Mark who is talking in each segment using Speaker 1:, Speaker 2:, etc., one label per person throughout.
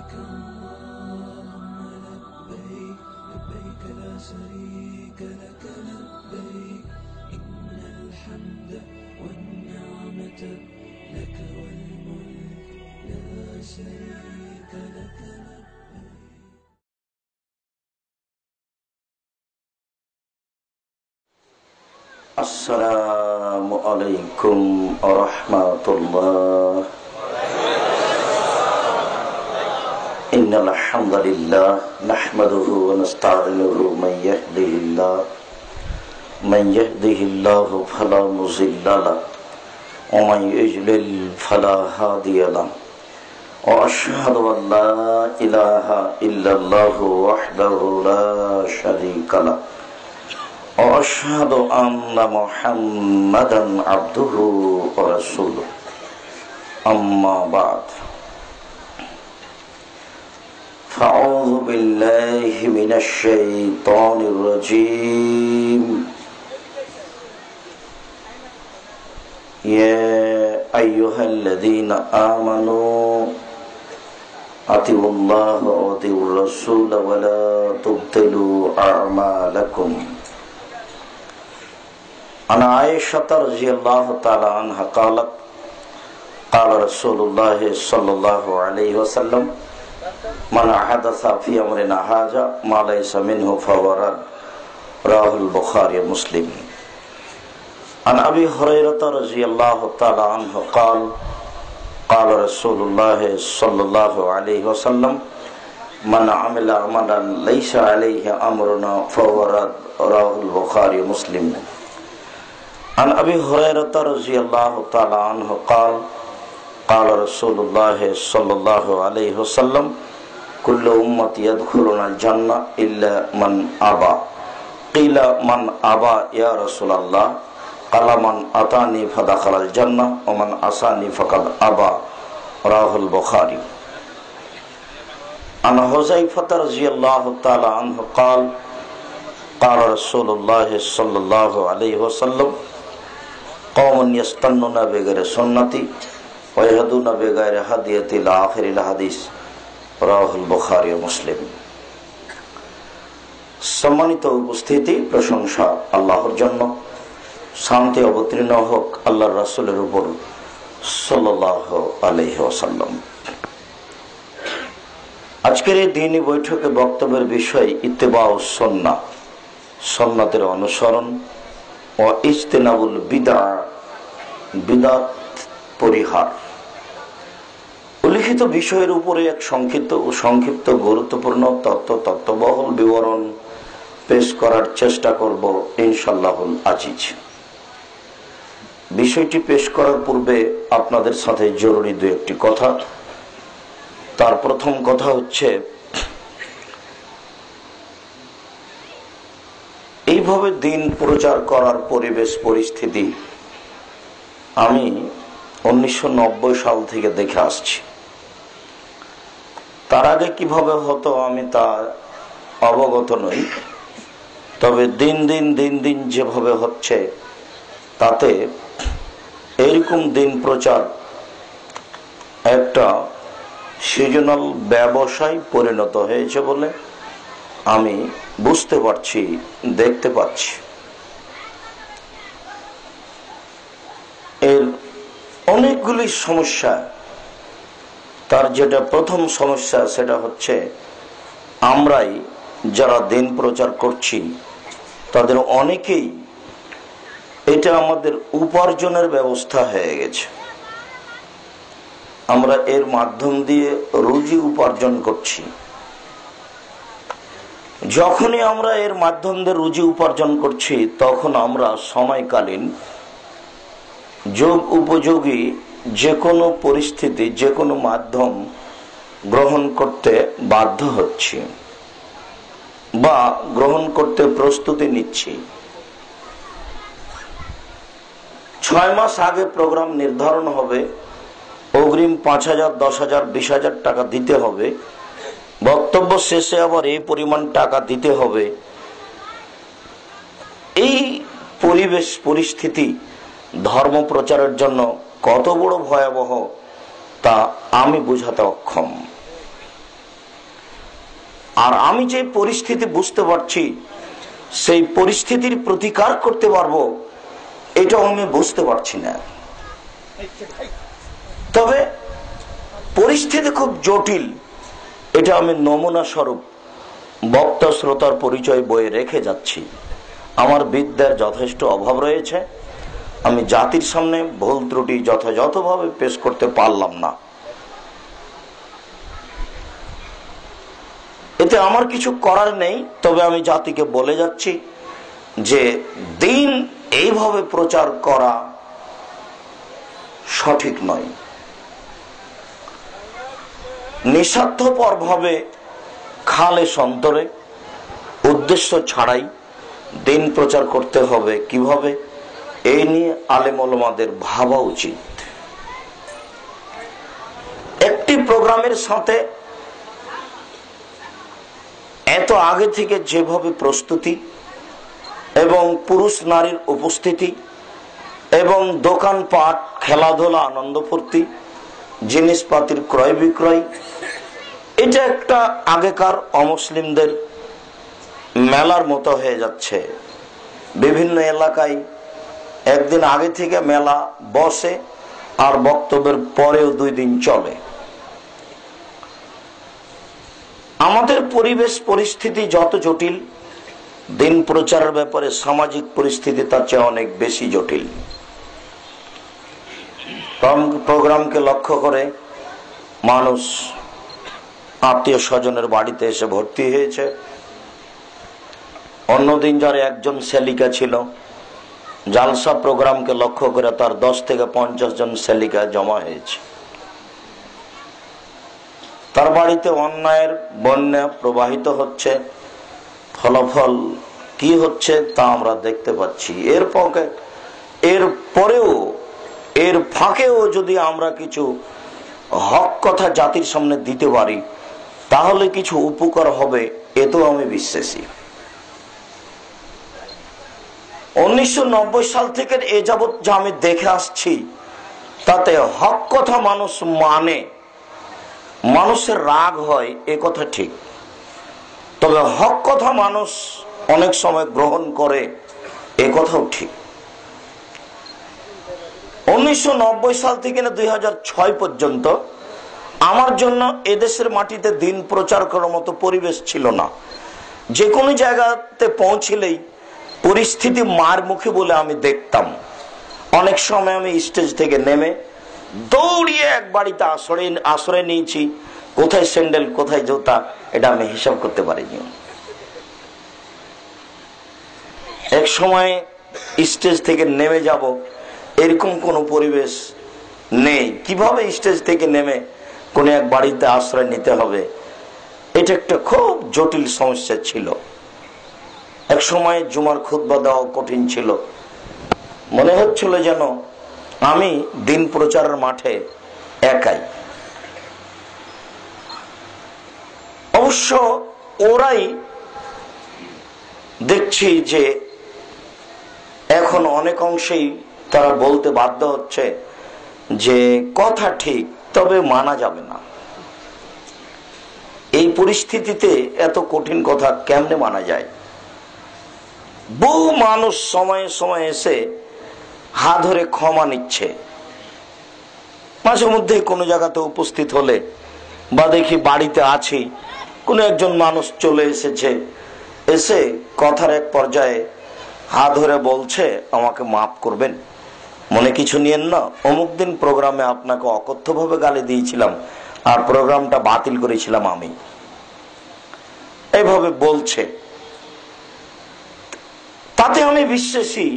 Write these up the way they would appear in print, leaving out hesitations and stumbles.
Speaker 1: لبيك اللهم لبيك لبيك لا شريك لك لبيك إن الحمد والنعمة لك والملك لا شريك لك
Speaker 2: السلام عليكم ورحمة الله. إن الحمد لله نحمده ونستعينه من يهده الله فلا مضل له ومن يضلل فلا هادي له وأشهد أن لا إله إلا الله وحده لا شريك له وأشهد أن محمدا عبده ورسوله أما بعد فأعوذ بالله من الشيطان الرجيم يا أيها الذين آمنوا أطيعوا الله وأطيعوا الرسول ولا تبطلوا أعمالكم. عن عائشة رضي الله تعالى عنها قالت قال رسول الله صلى الله عليه وسلم من حدث في أمرنا هذا ما ليس منه فهو رد. رواه البخاري ومسلم. عن أبي هريرة رضي الله تعالى عنه قال قال رسول الله صلى الله عليه وسلم من عمل عملا ليس عليه أمرنا فهو رد. رواه البخاري ومسلم. عن أبي هريرة رضي الله تعالى عنه قال قال رسول الله صلى الله عليه وسلم كل أمتي يدخلون الجنة إلا من أبى. قيل من أبى يا رسول الله؟ قال من أطاعني فدخل الجنة ومن عصاني فقد أبى. رواه البخاري. عن حذيفة رضي الله تعالى عنه قال قال رسول الله صلى الله عليه وسلم قوم يستنون بغير سنتي ويهدون بغير هديتي إلى آخر الحديث. রাহুল বুখারী ও মুসলিম। সম্মানিত উপস্থিতি, প্রশংসা আল্লাহর জন্য, শান্তি অবতীর্ণ হোক আল্লাহর রাসূলের উপর সাল্লাল্লাহু আলাইহি ওয়াসাল্লাম। আজকের এই দ্বীনি বৈঠকে বক্তব্যের বিষয় ইত্তেবাউস সুন্নাহ, সুন্নাতের অনুসরণ ও ইজতিনাবুল বিদআ, বিদআত পরিহার। উল্লিখিত বিষয়ের উপরে এক সংক্ষিপ্ত গুরুত্বপূর্ণ তত্ত্ববহুল বিবরণ পেশ করার চেষ্টা করব ইনশাআল্লাহুল আজিজ। বিষয়টি পেশ করার পূর্বে আপনাদের সাথে জরুরি দু একটি কথা। তার প্রথম কথা হচ্ছে, এইভাবে দিন প্রচার করার পরিবেশ পরিস্থিতি আমি 1990 সাল থেকে দেখে আসছি। তার আগে কিভাবে হতো আমি তা অবগত নই, তবে দিন দিন যেভাবে হচ্ছে তাতে এইরকম দিন প্রচার একটা সিজনাল ব্যবসায় পরিণত হয়েছে বলে আমি বুঝতে পারছি, দেখতে পাচ্ছি। এর অনেকগুলি সমস্যা। তার যেটা প্রথম সমস্যা সেটা হচ্ছে, আমরাই যারা দিন প্রচার করছি তাদের অনেকেই এটা আমাদের উপার্জনের ব্যবস্থা হয়ে গেছে। আমরা এর মাধ্যম দিয়ে রুজি উপার্জন করছি। যখনই আমরা এর মাধ্যম দিয়ে রুজি উপার্জন করছি তখন আমরা সময়কালীন যোগ উপযোগী যে কোনো পরিস্থিতি, যে কোনো মাধ্যম গ্রহণ করতে বাধ্য হচ্ছি বা গ্রহণ করতে প্রস্তুতি নিচ্ছি। 6 মাস আগে প্রোগ্রাম নির্ধারণ হবে, অগ্রিম 5,000, 10,000, 20,000 টাকা দিতে হবে, বক্তব্য শেষে আবার এই পরিমাণ টাকা দিতে হবে। এই পরিবেশ পরিস্থিতি ধর্ম প্রচারের জন্য কত বড় ভয়াবহ তা আমি বুঝাতে অক্ষম। আর আমি যে পরিস্থিতি বুঝতে পারছি সেই পরিস্থিতির প্রতিকার করতে পারবো এটাও আমি বুঝতে পারছি না। তবে পরিস্থিতি খুব জটিল, এটা আমি নমুনা স্বরূপ বক্তা শ্রোতার পরিচয় বয়ে রেখে যাচ্ছি। আমার বিদ্যার যথেষ্ট অভাব রয়েছে, আমি জাতির সামনে ভুল ত্রুটি যথাযথভাবে পেশ করতে পারলাম না। এতে আমার কিছু করার নেই, তবে আমি জাতিকে বলে যাচ্ছি যে দিন এইভাবে প্রচার করা সঠিক নয়। নিঃস্বার্থপর ভাবে খালে সন্তরে উদ্দেশ্য ছাড়াই দিন প্রচার করতে হবে কিভাবে, এই নিয়ে আলেম ওলামাদের ভাবা উচিত। একটি প্রোগ্রামের সাথে এত আগে থেকে যেভাবে প্রস্তুতি এবং পুরুষ নারীর উপস্থিতি এবং দোকানপাট, খেলাধুলা, আনন্দ ফুর্তি, জিনিসপাতির ক্রয় বিক্রয়, এটা একটা আগেকার অমুসলিমদের মেলার মতো হয়ে যাচ্ছে। বিভিন্ন এলাকায় একদিন আগে থেকে মেলা বসে আর বক্তব্যের পরেও 2 দিন চলে। আমাদের পরিবেশ পরিস্থিতি যত জটিল, দিন প্রচারের ব্যাপারে সামাজিক পরিস্থিতি তার চেয়ে অনেক বেশি জটিল। প্রোগ্রামকে লক্ষ্য করে মানুষ আত্মীয় স্বজনের বাড়িতে এসে ভর্তি হয়েছে। অন্যদিন যার একজন সেলিকা ছিল, জালসা প্রোগ্রামকে লক্ষ্য করে তার 10 থেকে 50 জন সেলিকা জমা হয়েছে। তার বাড়িতে অন্যায়ের বন্যা প্রবাহিত হচ্ছে, ফলাফল কি হচ্ছে তা আমরা দেখতে পাচ্ছি। এর পরেও, এর ফাঁকেও যদি আমরা কিছু হক কথা জাতির সামনে দিতে পারি তাহলে কিছু উপকার হবে, এতেও আমি বিশ্বাসী। 1990 সাল থেকে এ যাবৎ যা আমি দেখে আসছি তাতে হক কথা মানুষ মানে, মানুষের রাগ হয় এ কথা ঠিক, তবে হক কথা মানুষ অনেক সময় গ্রহণ করে এ কথাও ঠিক। 1990 সাল থেকে 2006 পর্যন্ত আমার জন্য এদেশের মাটিতে দিন প্রচার করার মতো পরিবেশ ছিল না। যে কোনো জায়গাতে পৌঁছলেই পরিস্থিতি মার মুখে বলে আমি দেখতাম। অনেক সময় আমি স্টেজ থেকে নেমে দৌড়িয়ে এক বাড়িতে আশ্রয় নিয়েছি, কোথায় স্যান্ডেল কোথায় জুতা এটা আমি হিসাব করতে পারিনি। এক সময় স্টেজ থেকে নেমে যাব এরকম কোনো পরিবেশ নেই। কিভাবে স্টেজ থেকে নেমে কোন এক বাড়িতে আশ্রয় নিতে হবে, এটা একটা খুব জটিল সমস্যা ছিল। এক সময় জুমার খুতবা দেওয়া কঠিন ছিল, মনে হচ্ছিল যেন আমি দিন প্রচারের মাঠে একাই। অবশ্য ওরাই দেখছি যে এখন অনেক অংশেই তারা বলতে বাধ্য হচ্ছে যে কথা ঠিক, তবে মানা যাবে না। এই পরিস্থিতিতে এত কঠিন কথা কেমনে মানা যায়? বহু মানুষ সময়ে সময়ে এসে হাত ধরে ক্ষমা নিচ্ছে। মাঝে মধ্যে কোনো জায়গাতে উপস্থিত হলে বা দেখি বাড়িতে আছি, কোনো একজন মানুষ চলে এসেছে, এসে কথার এক পর্যায়ে হাত ধরে বলছে আমাকে মাফ করবেন, মনে কিছু নিয়েন না, অমুক দিন প্রোগ্রামে আপনাকে অকথ্যভাবে গালি দিয়েছিলাম আর প্রোগ্রামটা বাতিল করেছিলাম আমি। এইভাবে বলছে। তাতে আমি বিশ্বাসী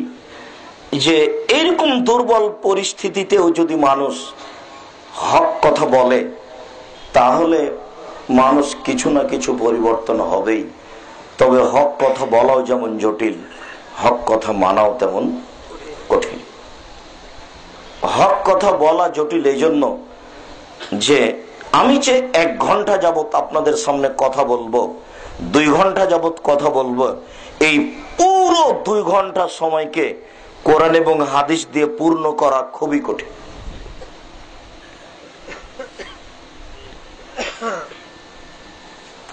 Speaker 2: যে এরকম দুর্বল পরিস্থিতিতেও যদি মানুষ হক কথা বলে তাহলে মানুষ কিছু না কিছু পরিবর্তন হবেই। তবে হক কথা বলাও যেমন জটিল, হক কথা মানাও তেমন কঠিন। হক কথা বলা জটিল এই জন্য যে আমি যে 1 ঘন্টা যাবত আপনাদের সামনে কথা বলবো, 2 ঘন্টা যাবত কথা বলবো, এই পুরো 2 ঘন্টা সময়কে কোরআন এবং হাদিস দিয়ে পূর্ণ করা খুবই কঠিন।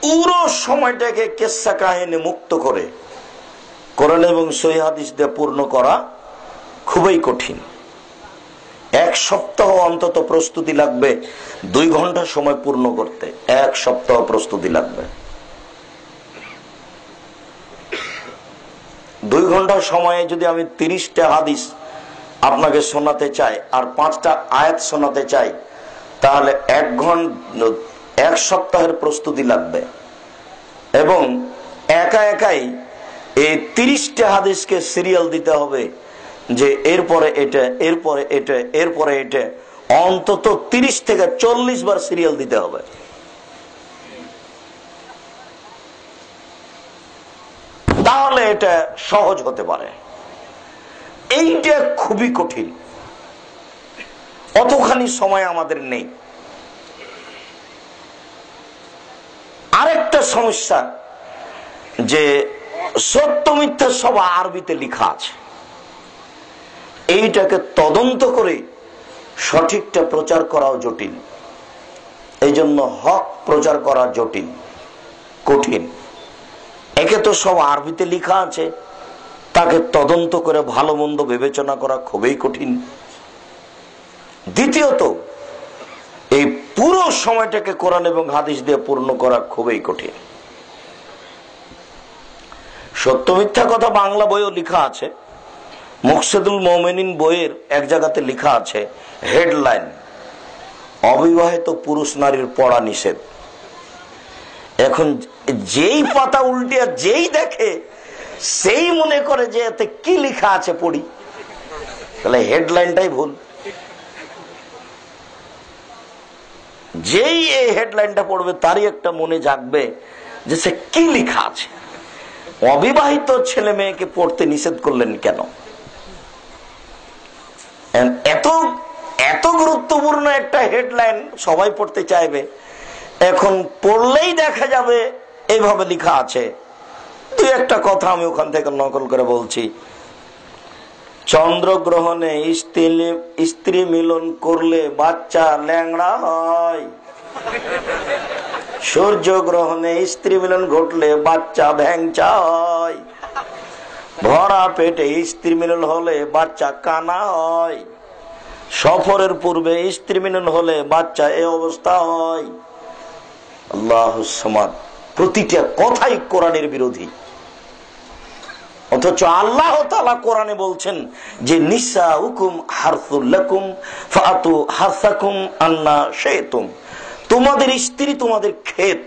Speaker 2: পুরো সময়টাকে কিসসা কাহিনী মুক্ত করে কোরআন এবং সহিহ হাদিস দিয়ে পূর্ণ করা খুবই কঠিন। এক সপ্তাহ অন্তত প্রস্তুতি লাগবে 2 ঘন্টা সময় পূর্ণ করতে, 1 সপ্তাহ প্রস্তুতি লাগবে। 2 ঘন্টা সময়ে যদি আমি 30টা হাদিস আপনাকে শোনাতে চাই আর 5টা আয়াত শোনাতে চাই, তাহলে 1 সপ্তাহের প্রস্তুতি লাগবে। এবং একাই এই 30টা হাদিসকে সিরিয়াল দিতে হবে যে এরপরে এটা, এরপরে এটা, এরপরে এটা, অন্তত 30 থেকে 40 বার সিরিয়াল দিতে হবে। তাহলে এটা সহজ হতে পারে। এইটা খুবই কঠিন, অতখানি সময় আমাদের নেই। আরেকটা সমস্যা যে সত্য মিথ্যা সব আরবিতে লেখা আছে, এইটাকে তদন্ত করে সঠিকটা প্রচার করাও জটিল। এই জন্য হক প্রচার করা জটিল, কঠিন। একে তো সব আরবিতে লেখা আছে, তাকে তদন্ত করে ভালো মন্দ বিবেচনা করা খুবই কঠিন। দ্বিতীয়ত এই পুরো সময়টাকে কোরআন এবং হাদিস দিয়ে পূর্ণ করা খুবই কঠিন। সত্য মিথ্যা কথা বাংলা বইও লেখা আছে। মুকসিদুল মুমিনিন বইয়ের এক জায়গাতে লেখা আছে হেডলাইন, অবিবাহিত পুরুষ নারীর পড়া নিষেধ। এখন যেই পাতা উল্টিয়া যেই দেখে সেই মনে করে যে এতে কি লেখা আছে পড়ি, তাহলে হেডলাইনটাই ভুল। যেই এই হেডলাইনটা পড়বে তারই একটা মনে জাগবে যে সে কি লেখা আছে। অবিবাহিত ছেলে মেয়েকে পড়তে নিষেধ করলেন কেন? এত গুরুত্বপূর্ণ একটা হেডলাইন সবাই পড়তে চাইবে, এখন পড়লেই দেখা যাবে এইভাবে লেখা আছে। তুই একটা কথা আমি ওখান থেকে নকল করে বলছি, চন্দ্রগ্রহণে স্ত্রী মিলন করলে বাচ্চা ল্যাংড়া হয়, সূর্য গ্রহণে স্ত্রী মিলন ঘটলে বাচ্চা ভ্যাংচা হয়, ভরা পেটে স্ত্রী মিলন হলে বাচ্চা কানা হয়, সফরের পূর্বে স্ত্রী মিলন হলে বাচ্চা এ অবস্থা হয়। আল্লাহুস সামাদ। প্রতিটা কথাই কোরআনের বিরোধী, অথচ আল্লাহ তাআলা কোরআনে বলছেন যে নিসাউকুম হারসুল লাকুম ফাতু হারসাকুম আন্না শাইতুম। তোমাদের স্ত্রী তোমাদের ক্ষেত,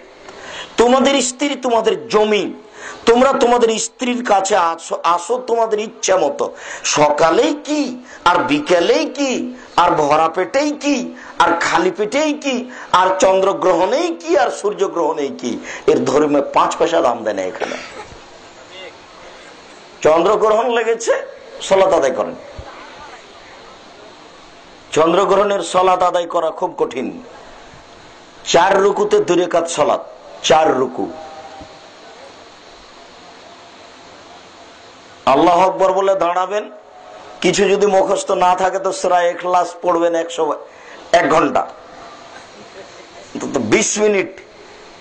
Speaker 2: তোমাদের স্ত্রী তোমাদের জমি, তোমরা তোমাদের স্ত্রীর কাছে আসো তোমাদের ইচ্ছা মতো। সকালেই কি আর বিকেলেই কি আর ভরা পেটেই কি আর খালি পেটেই কি আর চন্দ্রগ্রহণেই কি আর সূর্যগ্রহণেই কি, এর ধর্মে 5 পয়সা দাম দেয় না। এখানে চন্দ্রগ্রহণ লেগেছে, সালাত আদায় করেন। চন্দ্রগ্রহণের সালাত আদায় করা খুব কঠিন। 4 রুকুতে 2 রাকাত সালাত, 4 রুকু। আল্লাহু আকবার বলে দাঁড়াবেন। কিছু যদি মুখস্থ না থাকে তো সূরা ইখলাস পড়বেন 1 ঘন্টা, 20 মিনিট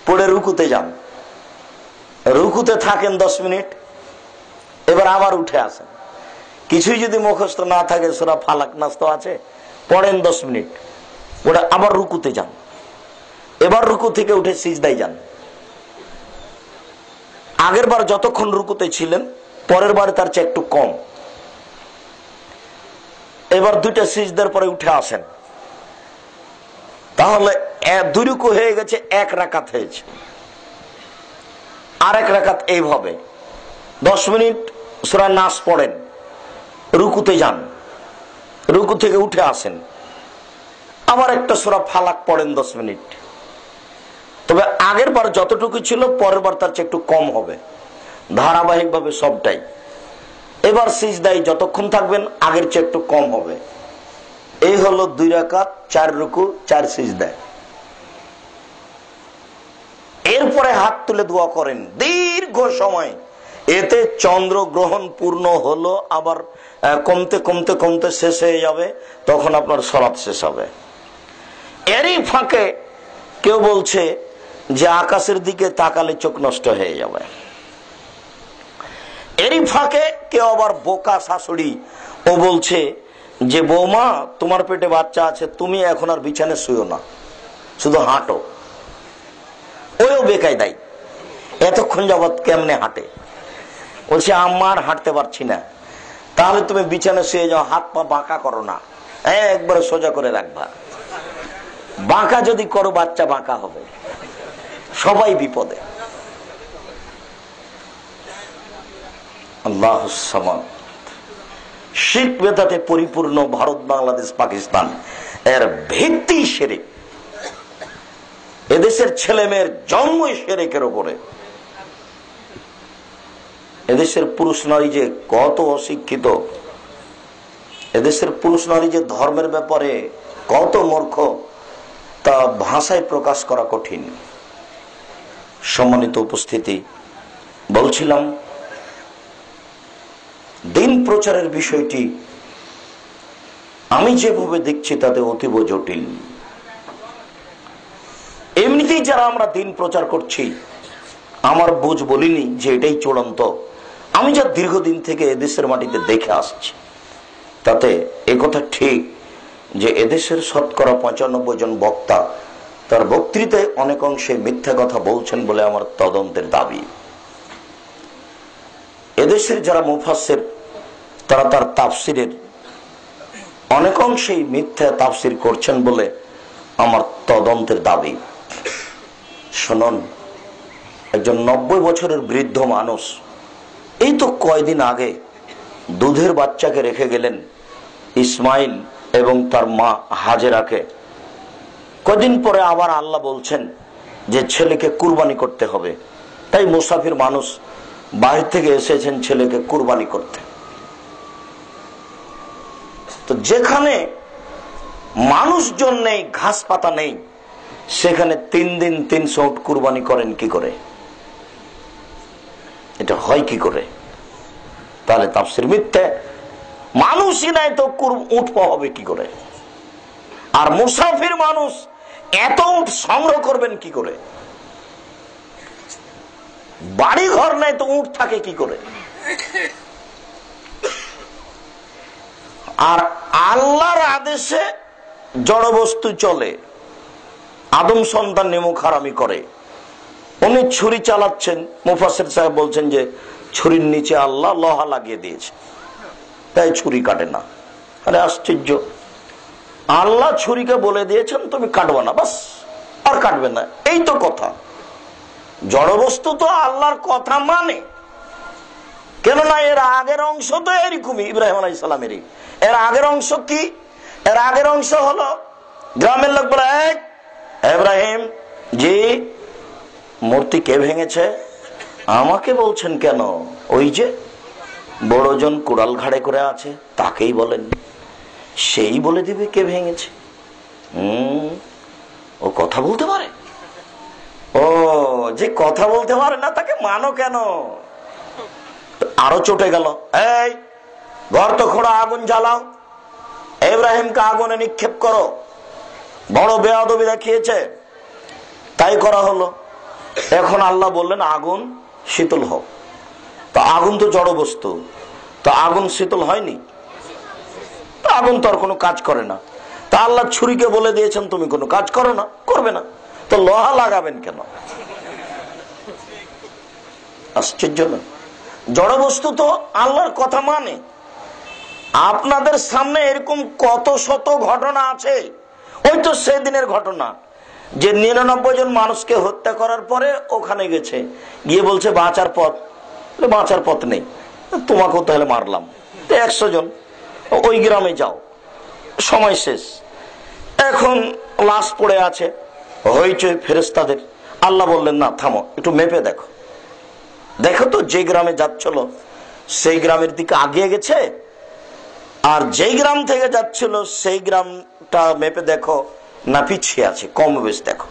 Speaker 2: পড়ে রুকুতে যান, রুকুতে থাকেন 10 মিনিট, এবার আবার উঠে আসেন। কিছুই যদি মুখস্থ না থাকে, সূরা ফালাক নাস তো আছে, পড়েন 10 মিনিট, পড়ে আবার রুকুতে যান, এবার রুকু থেকে উঠে সিজদায় যান। আগের বার যতক্ষণ রুকুতে ছিলেন পরের বারে তার চেয়ে একটু কম। এবার 2টা সিজদার পরে উঠে আসেন, তাহলে 2 রুকু হয়ে গেছে, 1 রাকাত হয়েছে। আর 1 রাকাত এইভাবে 10 মিনিট সূরা নাস পড়েন, রুকুতে যান, রুকু থেকে উঠে আসেন, আবার একটা সূরা ফালাক পড়েন 10 মিনিট। তবে আগের বার যতটুকু ছিল পরের বার তার চেয়ে একটু কম হবে, ধারাবাহিক ভাবে সবটাই। এবার সিজদায় যতক্ষণ থাকবেন আগের চেয়ে একটু কম হবে। এই হলো 2 রাকাত, 4 রুকু, 4 সিজদায়। এরপরে হাত তুলে দোয়া করেন দীর্ঘ সময়। এতে চন্দ্রগ্রহণ পূর্ণ হলো, আবার কমতে কমতে কমতে শেষ হয়ে যাবে, তখন আপনার সালাত শেষ হবে। এরই ফাঁকে কেউ বলছে যে আকাশের দিকে তাকালে চোখ নষ্ট হয়ে যাবে। এরই ফাঁকে কেউ আবার বোকা শাশুড়ি, ও বলছে যে বৌমা তোমার পেটে বাচ্চা আছে, তুমি এখন আর বিছানায় শুয়ো না, শুধু হাঁটো। ওইও বেকায়দাই, এতক্ষণ যাবৎ কেমনে হাঁটে? বলছে আমার হাঁটতে পারছি না। তাহলে তুমি বিছানায় শুয়ে যাও, হাত পা বাঁকা করো না, একবারে সোজা করে রাখবা। বাঁকা যদি করো বাচ্চা বাঁকা হবে, সবাই বিপদে। আল্লাহুস সামাদ। শিরক বেদাতে পরিপূর্ণ ভারত, বাংলাদেশ, পাকিস্তান, এর ভিত্তি শিরক। এদেশের ছেলে মেয়ের জন্মই শিরকের উপরে। এদেশের পুরুষ নারী যে কত অশিক্ষিত, এদেশের পুরুষ নারী যে ধর্মের ব্যাপারে কত মূর্খ, তা ভাষায় প্রকাশ করা কঠিন। সম্মানিত উপস্থিতি, বলছিলাম দিন প্রচারের বিষয়টি আমি যেভাবে দেখছি তাতে অতীব জটিল। এমনিতেই যারা আমরা দিন প্রচার করছি, আমার বুঝ বলিনি যে এটাই চূড়ান্ত। আমি যা দীর্ঘদিন থেকে এদেশের মাটিতে দেখে আসছি, তাতে একথা ঠিক যে এদেশের শতকরা 95 জন বক্তা তার বক্তৃতায় অনেক অংশে মিথ্যা কথা বলছেন বলে আমার তদন্তের দাবি। এদেশের যারা মুফাসসির, তারা তার তাফসিরের অনেক অংশেই মিথ্যা তাফসির করছেন বলে আমার তদন্তের দাবি। শুনুন, একজন 90 বছরের বৃদ্ধ মানুষ এই তো কয়দিন আগে দুধের বাচ্চাকে রেখে গেলেন, ইসমাইল এবং তার মা হাজেরাকে। কদিন পরে আবার আল্লাহ বলছেন যে ছেলেকে কুরবানি করতে হবে। তাই মুসাফির মানুষ বাইরে থেকে এসেছেন ছেলেকে কুরবানি করতে। তো যেখানে মানুষজন নেই, ঘাস পাতা নেই, সেখানে 3 দিন 300 উট কুরবানি করেন কি করে? এটা হয় কি করে? তাহলে তাফসীর মিথ্যা। মানুষই নাই তো উট পাওয়া হবে কি করে? আর মুসাফির মানুষ এত উট সংগ্রহ করবেন কি করে? বাড়ি ঘর নাই তো উট থাকে কি করে? আর আল্লাহর আদেশে জড়বস্তু চলে। আদম সন্তান নেমুখ হারামি করে, উনি ছুরি চালাচ্ছেন, মুফাসসির সাহেব বলছেন যে ছুরির নিচে আল্লাহ লোহা লাগিয়ে দিয়েছে, তাই ছুরি কাটে না। আরে আশ্চর্য, আল্লাহ ছুরিকে বলে দিয়েছেন তুমি কাটবে না, বাস, আর কাটবে না, এই তো কথা। জড়বস্তু তো আল্লাহর কথা মানে, কেননা এর আগের অংশ তো এরকমই, ইব্রাহিম আলাইহিস সালামেরই। এর আগের অংশ কি? এর আগের অংশ হলো গ্রামের লোক বলে, ইব্রাহিম জি, মূর্তি কে ভেঙেছে? আমাকে বলছেন কেন? ওই যে বড়জন কুড়াল ঘাড়ে করে আছে, তাকেই বলেন, সেই বলে দিবে কে ভেঙেছে। ও কথা বলতে পারে? ও যে কথা বলতে পারে না, তাকে মানো কেন? আরো চটে গেল, এই গর্ত খোঁড়া, আগুন জ্বালাও, ইব্রাহিমকে আগুনে নিক্ষেপ করো। বড় বেয়াদবি দেখিয়েছে, তাই করা হলো। এখন আল্লাহ বললেন আগুন শীতল হোক। তো আগুন তো জড় বস্তু, তো আগুন শীতল হয়নি? আগুন তো আর কোনো কাজ করে না। তা আল্লাহ ছুরিকে বলে দিয়েছেন তুমি কোনো কাজ করো না, করবে না, তো লোহা লাগাবেন কেন? আশ্চর্য না? জড় বস্তু তো আল্লাহর কথা মানে। আপনাদের সামনে এরকম কত শত ঘটনা আছে। ওই তো সেদিনের ঘটনা যে 99 জন মানুষকে হত্যা করার পরে ওখানে গেছে, গিয়ে বলছে বাঁচার পথ। বাঁচার পথ নেই, তোমাকেও তাহলে মারলাম। 100 জন ওই গ্রামে যাও, সময় শেষ। এখন লাশ পড়ে আছে, হইচই ফেরেশতাদের। আল্লাহ বললেন না, থামো, একটু মেপে দেখো। দেখো তো যে গ্রামে যাচ্ছিল সেই গ্রামের দিকে আগিয়ে গেছে, আর যেই গ্রাম থেকে যাচ্ছিল সেই গ্রামটা মেপে দেখো না পিছিয়ে আছে, কম বেশ দেখো।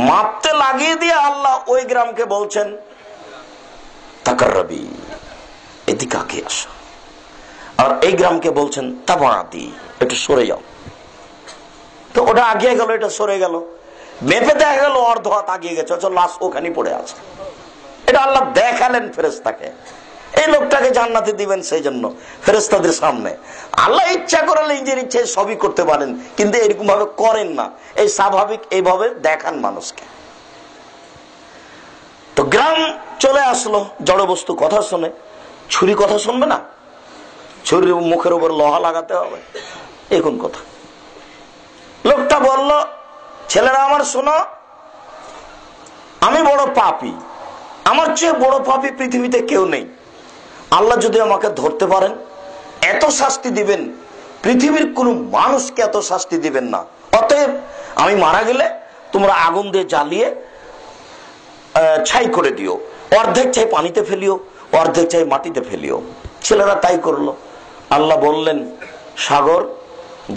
Speaker 2: মাপতে লাগিয়ে দিয়ে আল্লাহ ওই গ্রামকে বলছেন তাকাররাবি, এদিকে আগে আসো। আর এই গ্রামকে বলছেন তাবাদি, একটু সরে যাও। তো ওটা আগিয়ে গেল, এটা সরে গেল। মেপে দেখা গেল অর্ধ হাত আগিয়ে গেছে, লাশ ওখানে পড়ে আছে। এটা আল্লাহ দেখালেন ফেরেশতাকে, এই লোকটাকে জান্নাতে দিবেন। সেই জন্য ফেরেশতাদের সামনে আল্লাহ ইচ্ছা করলে নিজের ইচ্ছে সবই করতে পারেন, কিন্তু এরকম ভাবে করেন না। এই স্বাভাবিক এইভাবে দেখান মানুষকে। তো গ্রাম চলে আসলো, জড় বস্তু কথা শুনে। ছুরি কথা শুনবে না, ছুরির মুখের উপর লোহা লাগাতে হবে, এখন কথা। লোকটা বলল, ছেলেরা আমার শোনো, আমি বড় পাপী, আমার চেয়ে বড় পাপী পৃথিবীতে কেউ নেই। আল্লাহ যদি আমাকে ধরতে পারেন, এত শাস্তি দিবেন, পৃথিবীর কোন মানুষকে এত শাস্তি দিবেন না। অতএব আমি মারা গেলে তোমরা আগুন দিয়ে জ্বালিয়ে ছাই করে দিও, অর্ধেক ছাই পানিতে ফেলিও, অর্ধেক ছাই মাটিতে ফেলিও। ছেলেরা তাই করলো। আল্লাহ বললেন, সাগর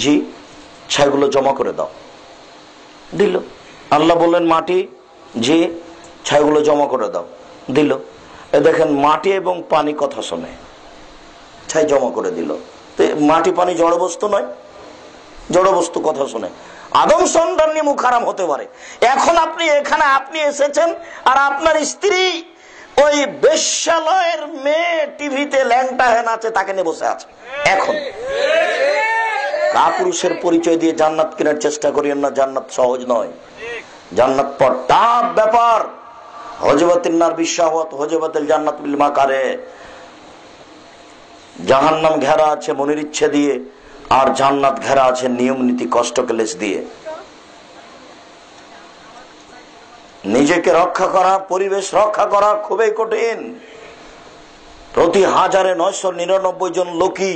Speaker 2: জি ছাইগুলো জমা করে দাও, দিল। আল্লাহ বললেন, মাটি জি ছাইগুলো জমা করে দাও, দিল। এ দেখেন, মাটি এবং পানি কথা শোনে, ছাই জমা করে দিল। মাটি পানি জড় বস্তু নয়, জড় বস্তু কথা শোনে। আদম সন্তান নিয়ে মুখ হারাম হতে পারে। এখন আপনি এখানে আপনি এসেছেন, আর আপনার স্ত্রী ওই বেশ্যালয়ের মেয়ে টিভিতে ল্যাংটা হয়ে নাচে, তাকে নিয়ে বসে আছে। এখন কাপুরুষের পরিচয় দিয়ে জান্নাত কেনার চেষ্টা করিয়েন না, জান্নাত সহজ নয়। জান্নাত পর টাফ ব্যাপার। হজবাতিল নার বিশাওয়াত, হজবাতিল জান্নাত বিল মাকারে। জাহান্নাম ঘেরা আছে মনের ইচ্ছে দিয়ে, আর জান্নাত ঘেরা আছে নিয়ম নীতি কষ্ট ক্লেশ দিয়ে। নিজেকে রক্ষা করা, পরিবেশ রক্ষা করা খুবই কঠিন। প্রতি 1999 জন লোকই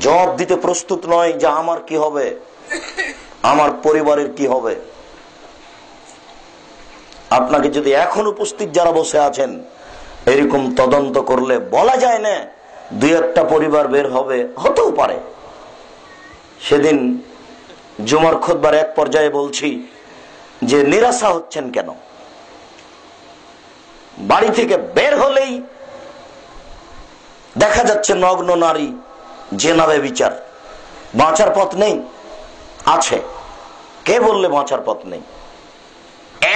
Speaker 2: জবাব দিতে প্রস্তুত নয় যে আমার কি হবে, আমার পরিবারের কি হবে। আপনাকে যদি এখন উপস্থিত যারা বসে আছেন, এরকম তদন্ত করলে বলা যায় না, 2-1টা পরিবার বের হবে, হতেও পারে। সেদিন জুমার খুতবার এক পর্যায়ে বলছি যে নিরাশা হচ্ছেন কেন? বাড়ি থেকে বের হলেই দেখা যাচ্ছে নগ্ন নারী, জেনাবে বিচার। বাঁচার পথ নেই? আছে। কে বললে বাঁচার পথ নেই?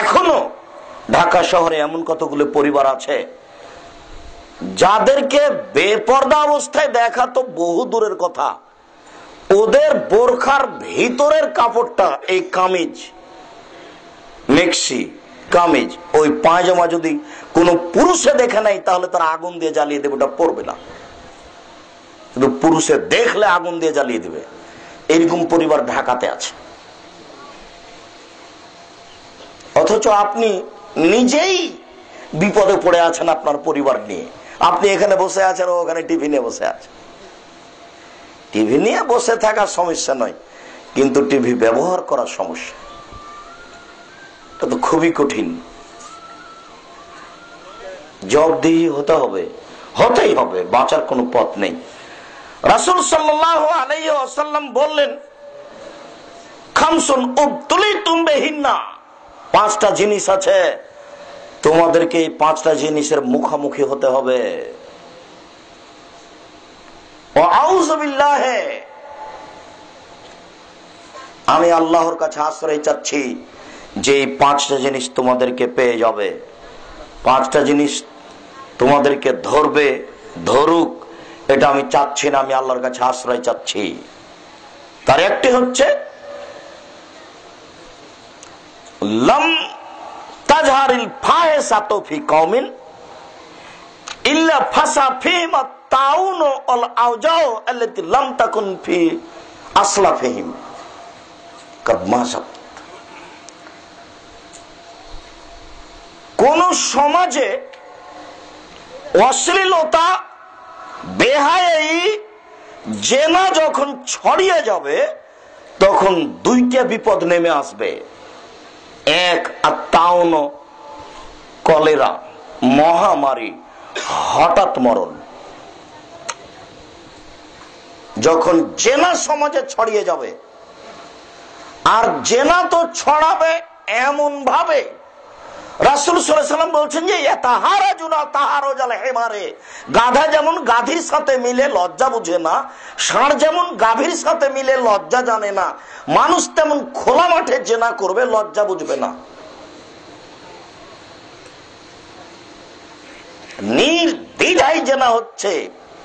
Speaker 2: এখনো ঢাকা শহরে এমন কতগুলো পরিবার আছে যাদেরকে বেপর্দা অবস্থায় দেখা তো বহু দূরের কথা, ওদের বোরখার ভিতরের কাপড়টা, এই কামিজ, মেক্সি কামিজ, ওই পায়জামা যদি কোন পুরুষে দেখে নাই, তাহলে তারা আগুন দিয়ে জ্বালিয়ে দেবে, ওটা পরবে না। কিন্তু পুরুষে দেখলে আগুন দিয়ে জ্বালিয়ে দেবে। এরকম পরিবার ঢাকাতে আছে। অথচ আপনি নিজেই বিপদে পড়ে আছেন আপনার পরিবার নিয়ে। আপনি এখানে বসে আছেন, ওখানে টিভি নিয়ে বসে আছে। টিভি নিয়ে বসে থাকার সমস্যা নয়, কিন্তু টিভি ব্যবহার করার সমস্যা। এটা তো খুবই কঠিন। জবাবদিহি হতে হবে, হতেই হবে, বাঁচার কোনো পথ নেই। রাসূল সাল্লাল্লাহু আলাইহি ওয়াসাল্লাম বললেন, খামসুন উবতুলিতুম বিহিন্না, 5টা জিনিস আছে, তোমাদেরকে এই 5টা জিনিসের মুখোমুখি হতে হবে। আউযু বিল্লাহি, আমি আল্লাহর কাছে আশ্রয় চাচ্ছি যে এই 5টা জিনিস তোমাদেরকে পেয়ে যাবে। 5টা জিনিস তোমাদেরকে ধরবে, ধরুক, এটা আমি চাচ্ছি না, আমি আল্লাহর কাছে আশ্রয় চাচ্ছি। তার একটি হচ্ছে লাম তাজহারিল ফাহিশাতু ফি কওমিন ইল্লা ফাসা ফিহিম আত-তাউন ওয়াল আওজাউ আল্লাতী লাম তাকুন ফি আসলাফিহিম কাদমাসাত। কোন সমাজে অশ্লীলতা, বেহায়াই, জেনা যখন ছড়িয়ে যাবে, তখন 2টা বিপদ নেমে আসবে। এক, আত-তাউন, কলেরা, মহামারী, হঠাৎ মরণ। যখন জেনা সমাজে ছড়িয়ে যাবে, আর জেনা তো ছড়াবে এমন ভাবে রাসূল সাল্লাল্লাহু আলাইহি ওয়াসাল্লাম বলছেন যে তাহারাজুনা তাহারুজাল হিমারে, গাধা যেমন গাধীর সাথে মিলে লজ্জা বুঝে না, ষাঁড় যেমন গাভীর সাথে মিলে লজ্জা জানে না, মানুষ তেমন খোলা মাঠে জেনা করবে, লজ্জা বুঝবে না। নির্দ্বিধায় জেনা হচ্ছে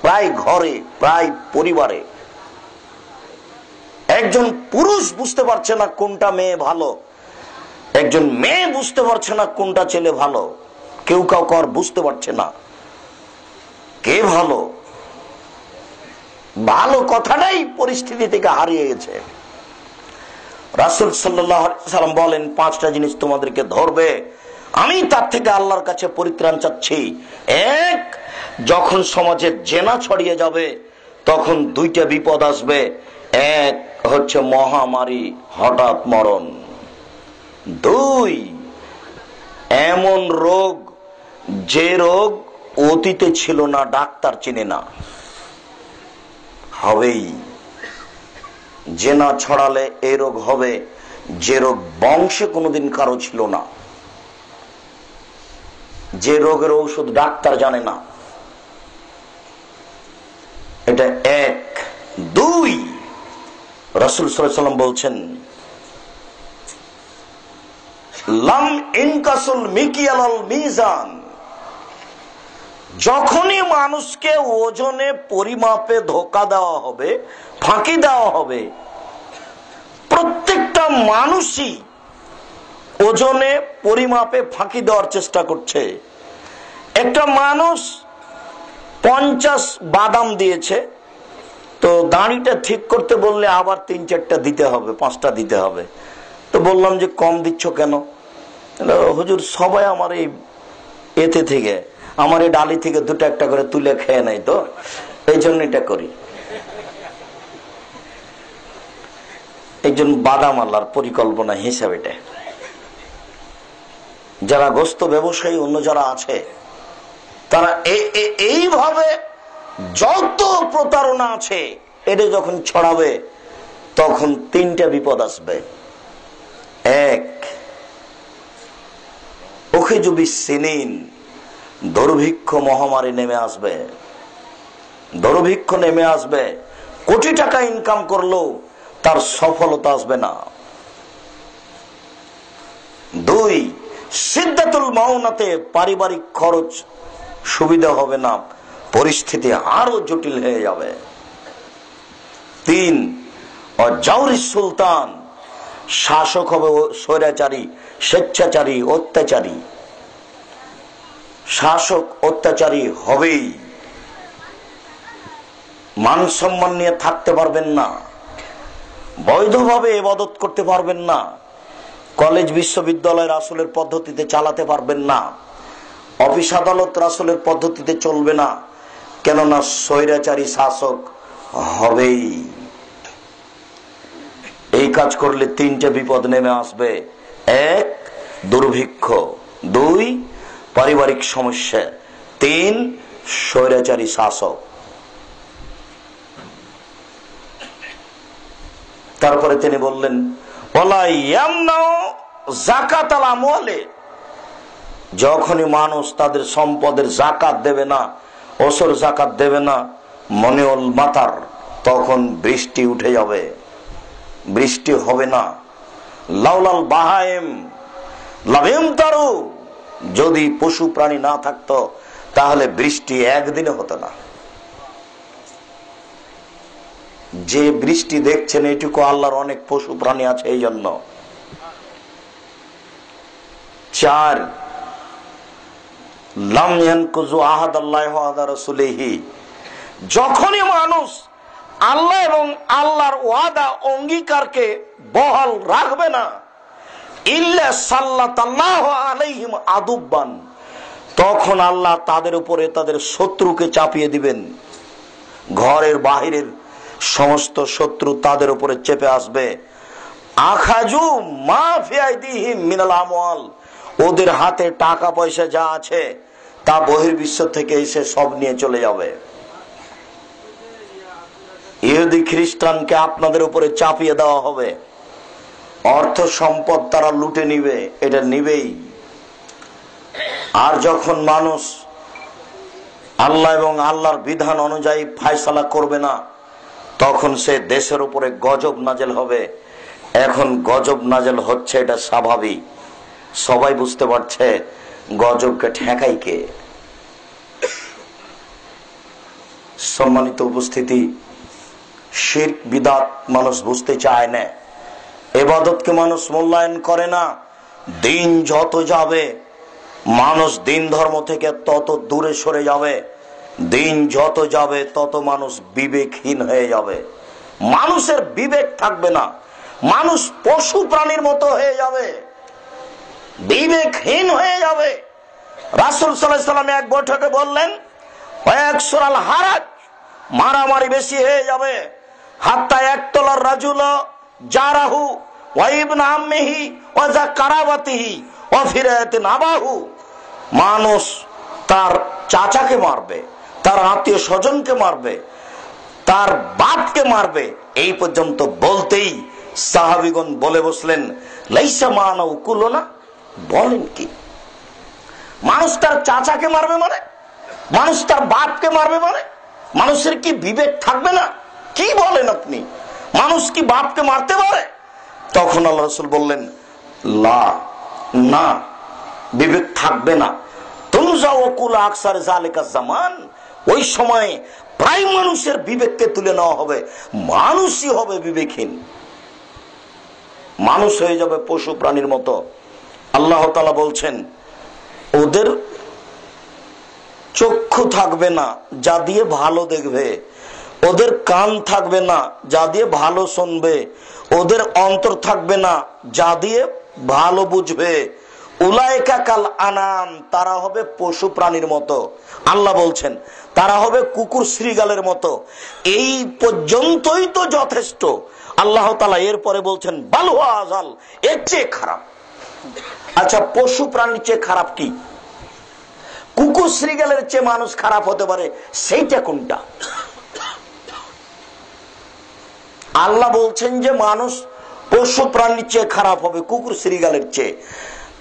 Speaker 2: প্রায় ঘরে, প্রায় পরিবারে। একজন পুরুষ বুঝতে পারছে না কোনটা মেয়ে ভালো, একজন মেয়ে বুঝতে পারছে না কোনটা ছেলে ভালো, কেউ কাউকে আর বুঝতে পারছে না কে ভালো। ভালো কথাটাই পরিস্থিতি থেকে হারিয়ে গেছে। রাসূল সাল্লাল্লাহু আলাইহি ওয়াসাল্লাম বলেন, 5টা জিনিস তোমাদেরকে ধরবে, আমি তার থেকে আল্লাহর কাছে পরিত্রাণ চাচ্ছি। এক, যখন সমাজে জেনা ছড়িয়ে যাবে তখন 2টা বিপদ আসবে। এক হচ্ছে মহামারী, হঠাৎ মরণ। 2, এমন রোগ যে রোগ অতীতে ছিল না, ডাক্তার চিনে না, হবেই। জেনা ছড়ালে এই রোগ হবে যে রোগ বংশে কোনোদিন কারো ছিল না, যে রোগের ঔষধ ডাক্তার জানে না। এটা 1। 2, রাসূল সাল্লাল্লাহু আলাইহি ওয়াসাল্লাম বলছেন, লাম ইনকাসুল মিকিয়াল মিজান, যখনই মানুষকে ওজনে পরিমাপে ধোঁকা দেওয়া হবে, ফাঁকি দেওয়া হবে, প্রত্যেকটা মানুষই ওজনে পরিমাপে ফাঁকি দেওয়ার চেষ্টা করছে। একটা মানুষ 50 বাদাম দিয়েছে, তো দাঁড়িটা ঠিক করতে বললে আবার 3-4টা দিতে হবে, 5টা দিতে হবে। তো বললাম যে কম দিচ্ছ কেন? হুজুর সবাই আমার এতে থেকে, আমার এই ডালি থেকে 2টা একটা করে তুলে খেয়ে নেয়, তো এই জন্য এটা করি। একজন বাদাম আল্লাহর পরিকল্পনা হিসাবে এটা। যারা গোস্ত ব্যবসায়ী অন্য যারা আছে তারা এইভাবে যত প্রতারণা আছে এটা যখন ছড়াবে তখন 3টা বিপদ আসবে। 1, উখিজুবিসসিনিন, দুর্ভিক্ষ মহামারী নেমে আসবে। দুর্ভিক্ষ নেমে আসবে, কোটি টাকা ইনকাম করলেও তার সফলতা আসবে না। 2, সিদ্দাতুল মাউনাতে, পারিবারিক খরচ সুবিধা হবে না, পরিস্থিতি আরো জটিল হয়ে যাবে। 3, জাওরি সুলতান, শাসক হবে স্বৈরাচারী, স্বেচ্ছাচারী, অত্যাচারী। শাসক অত্যাচারী হবেই, মান সম্মান নিয়ে থাকতে পারবেন না, বৈধভাবে ইবাদত করতে পারবেন না, কলেজ বিশ্ববিদ্যালয় রাসূলের পদ্ধতিতে চালাতে পারবেন না, অফিস আদালত রাসূলের পদ্ধতিতে চলবে না, কেননা স্বৈরাচারী শাসক হবেই। এই কাজ করলে 3টে বিপদ নেমে আসবে। 1, দুর্ভিক্ষ। 2, পারিবারিক সমস্যা। 3, স্বৈরাচারী শাসক। তারপরে তিনি বললেন, ওয়ালা ইয়ামনাউ যাকাতাল আমওয়ালি, যখনই মানুষ তাদের সম্পদের যাকাত দেবে না, ওসর যাকাত দেবে না, মনিউল মাতার, তখন বৃষ্টি উঠে যাবে, বৃষ্টি হবে না। লাউলাল বাহাইম লাবিমতারু, যদি পশু প্রাণী না থাকতো তাহলে বৃষ্টি একদিনে হতো না। যে বৃষ্টি দেখছেন এটুকু আল্লাহর অনেক পশু প্রাণী আছে এই জন্য। 4, লাম ইয়ানকুযু আহাদাল্লাহি ওয়া আহাদা রাসূলিহি, যখনই মানুষ আল্লাহ এবং আল্লাহর ওয়াদা অঙ্গীকারকে বহাল রাখবে না, ইল্লা সাল্লাতাল্লাহু আলাইহিম আদুব্বান, তখন আল্লাহ তাদের উপরে তাদের শত্রুকে চাপিয়ে দিবেন। ঘরের বাহিরের সমস্ত শত্রু তাদের উপরে চেপে আসবে। আখাজু মা ফি আইদিহিম মিনাল আমওয়াল, ওদের হাতে টাকা পয়সা যা আছে তা বহির্বিশ্ব থেকে এসে সব নিয়ে চলে যাবে। ইহুদি খ্রিস্টানকে আপনাদের উপরে চাপিয়ে দেওয়া হবে, অর্থ সম্পদ তারা লুটে নিবে, এটা নিবেই। আর যখন মানুষ আল্লাহ এবং আল্লাহর বিধান অনুযায়ী ফায়সালা করবে না, তখন সে দেশের উপরে গজব নাজেল হবে। এখন গজব নাজেল হচ্ছে, এটা স্বাভাবিক, সবাই বুঝতে পারছে গজবকে ঠেকাই কে। সম্মানিত উপস্থিতি, শিরক বিদআত মানুষ বুঝতে চায় না, ইবাদতকে মানুষ মূল্যায়ন করে না। দিন যত যাবে মানুষ দিন ধর্ম থেকে তত দূরে সরে যাবে, দিন যত যাবে তত মানুষ বিবেকহীন হয়ে যাবে, মানুষের বিবেক থাকবে না, মানুষ পশু প্রাণীর মতো হয়ে যাবে, বিবেকহীন হয়ে যাবে। রাসূল সাল্লাল্লাহু আলাইহি ওয়াসাল্লাম এক বৈঠকে বললেন, ওয়াকসুরাল হারাজ, মারামারি বেশি হয়ে যাবে, হাত্তা ইয়াকতুলার রাজুল জারাহু ওয়া ইবনা আম্মিহি ওয়া যা কারাবাতিহি ওয়া ফিরায়াতিন আবাহু। মানুষ তার চাচাকে মারবে, তার আত্মীয় স্বজনকে মারবে, তার বাপকে মারবে। এই পর্যন্ত বলতেই সাহাবীগণ বলে বসলেন, লাইসা মানাউ কুলনা, বলেন কি? মানুষ তার চাচাকে মারবে মানে, মানুষ তার বাপকে মারবে মানে, মানুষের কি বিবেক থাকবে না? কি বলেন আপনি? মানুষ কি বাপকে মারতে পারে? তখন আল্লাহ রাসূল বললেন, লা, না, বিবেক থাকবে না। তুমজাও কুল আকসার জালিকা জামান, ওই সময়ে প্রায় মানুষের বিবেককে তুলে নেওয়া হবে, মানুষই হবে বিবেকহীন, মানুষ হয়ে যাবে পশু প্রাণীর মতো। আল্লাহ তাআলা বলছেন, ওদের চক্ষু থাকবে না যা দিয়ে ভালো দেখবে, ওদের কান থাকবে না যা দিয়ে ভালো শুনবে, ওদের অন্তর থাকবে না যা দিয়ে ভালো বুঝবে। উলাইকা কাল আনাম, তারা হবে পশু প্রাণীর মতো। আল্লাহ বলছেন তারা হবে কুকুর শ্রীগালের মতো। এই পর্যন্তই তো যথেষ্ট। আল্লাহ তাআলা এরপরে বলছেন বালহুয়া আযাল, এর চেয়ে খারাপ। আচ্ছা, পশু প্রাণীর চেয়ে খারাপ কি? কুকুর শ্রীগালের চেয়ে মানুষ খারাপ হতে পারে, সেইটা কোনটা? আল্লাহ বলছেন যে মানুষ পশু প্রাণীর চেয়ে খারাপ হবে কুকুর শ্রীগালের চেয়ে।